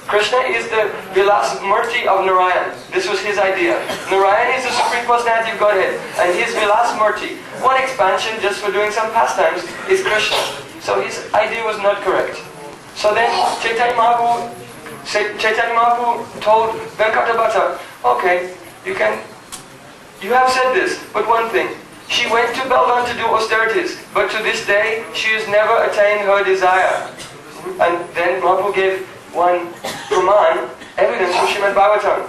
Krishna is the Vilas Murti of Narayan. This was his idea. Narayan is the Supreme Personality of Godhead, and his Vilas Murti, one expansion just for doing some pastimes, is Krishna. So his idea was not correct. So then Chaitanya Mahaprabhu told Venkatabhata, okay, you have said this, but one thing, she went to Belvan to do austerities, but to this day she has never attained her desire. And then Mahaprabhu gave one praman, evidence from Srimad Bhagavatam.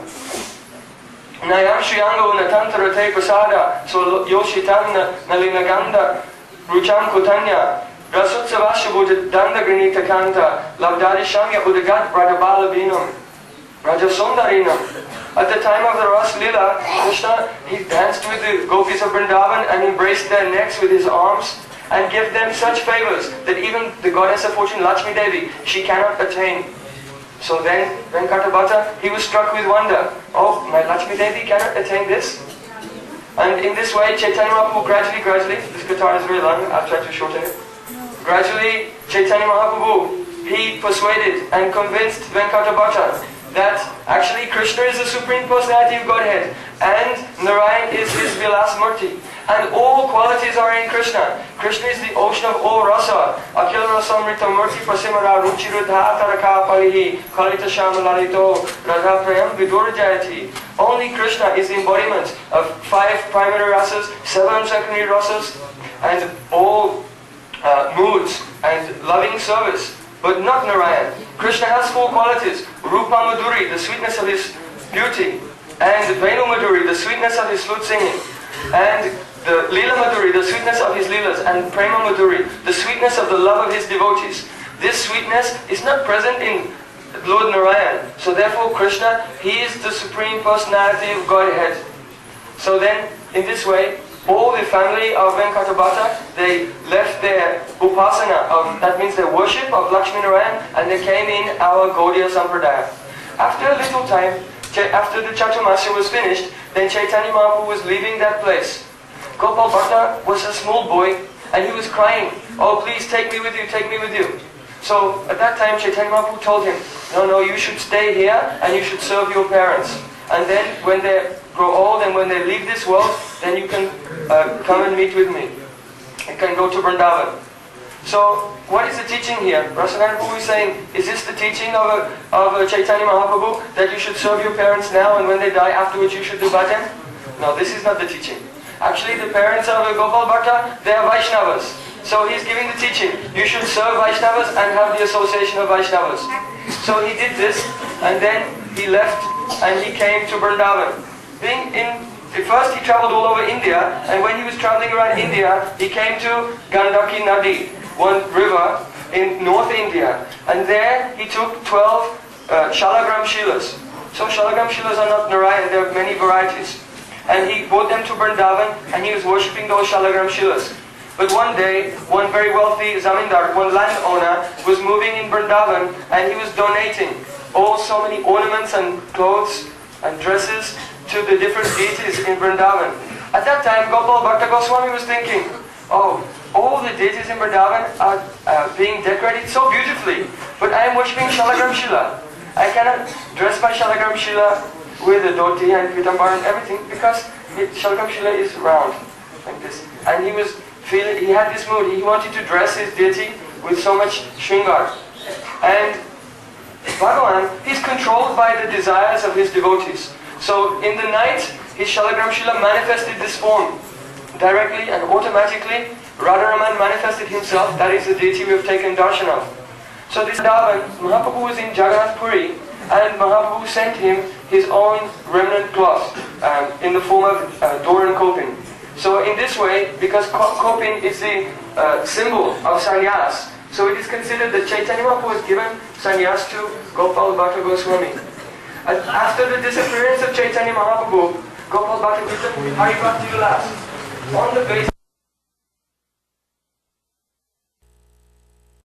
Nayam Shriyanga Unatantara Te Prasada, so Yoshitam Nalinaganda, Rucham Kutanya, Rasutsavashabhuta Danda Granita Kanta, Labdadi Shamya Udagat Radhabala Binam, Rajasundarinam. At the time of the Ras Lila, Krishna, he danced with the gopis of Vrindavan and embraced their necks with his arms and gave them such favors that even the goddess of fortune, Lakshmi Devi, she cannot attain. So then, Venkatabhata, he was struck with wonder. Oh, my Lakshmi Devi cannot attain this? And in this way, Chaitanya Mahaprabhu gradually, this guitar is very long, I'll try to shorten it. Gradually, Chaitanya Mahaprabhu, he persuaded and convinced Venkatabhata that actually Krishna is the Supreme Personality of Godhead and Narayan is his Vilas Murti. And all qualities are in Krishna. Krishna is the ocean of all rasa. Akila rasamrita murti prasimara ruchirudha taraka palihi kalita shamalalito radha prayam vidurjayati. Only Krishna is the embodiment of 5 primary rasas, 7 secondary rasas, and all moods and loving service. But not Narayan. Krishna has 4 qualities. Rupa Madhuri, the sweetness of his beauty. And Venu Madhuri, the sweetness of his flute singing. And the Leela Madhuri, the sweetness of his Leelas. And Prema Madhuri, the sweetness of the love of his devotees. This sweetness is not present in Lord Narayan. So therefore Krishna, he is the Supreme Personality of Godhead. So then, in this way, all the family of Venkatabhata, they left their upasana, that means their worship of Lakshmi Narayan, and they came in our Gaudiya Sampradaya. After a little time, after the Chaturmasya was finished, then Chaitanya Mahaprabhu was leaving that place. Gopal Bhatta was a small boy, and he was crying, oh please take me with you, take me with you. So at that time Chaitanya Mahaprabhu told him, no, you should stay here and you should serve your parents. And then when they grow old and when they leave this world, then you can come and meet with me. You can go to Vrindavan. So, what is the teaching here? Rasananda Prabhu is saying, is this the teaching of Chaitanya Mahaprabhu, that you should serve your parents now and when they die afterwards you should do bhajan? No, this is not the teaching. Actually, the parents of Gopal Bhatta, they are Vaishnavas. So he's giving the teaching, you should serve Vaishnavas and have the association of Vaishnavas. So he did this, and then he left and he came to Vrindavan. First he traveled all over India, and when he was traveling around India, he came to Gandaki Nadi, one river in North India. And there he took 12 Shalagram Shilas. So Shalagram Shilas are not Narayan, there are many varieties. And he brought them to Vrindavan, and he was worshipping those Shalagram Shilas. But one day, one very wealthy zamindar, one landowner, was moving in Vrindavan, and he was donating so many ornaments and clothes and dresses to the different deities in Vrindavan. At that time, Gopal Bhatta Goswami was thinking, oh, all the deities in Vrindavan are being decorated so beautifully, but I am worshipping Shalagram Shila. I cannot dress my Shalagram Shila with a dhoti and pitambar and everything, because Shalagram Shila is round, like this. And he had this mood, he wanted to dress his deity with so much shringar. And Bhagavan, he's controlled by the desires of his devotees. So in the night, his Shalagram Shila manifested this form. Directly and automatically, Radharaman manifested himself, that is the deity we have taken darshan of. So this Davan, Mahaprabhu was in Jagannath Puri, and Mahaprabhu sent him his own remnant cloth in the form of Doran Kopin. So in this way, because Kopin is the symbol of sannyas, so it is considered that Chaitanya Mahaprabhu has given sannyas to Gopal Bhatta Goswami. And after the disappearance of Chaitanya Mahaprabhu, Gopal Bhatta Goswami Hari Bhakti Vilas, on the basis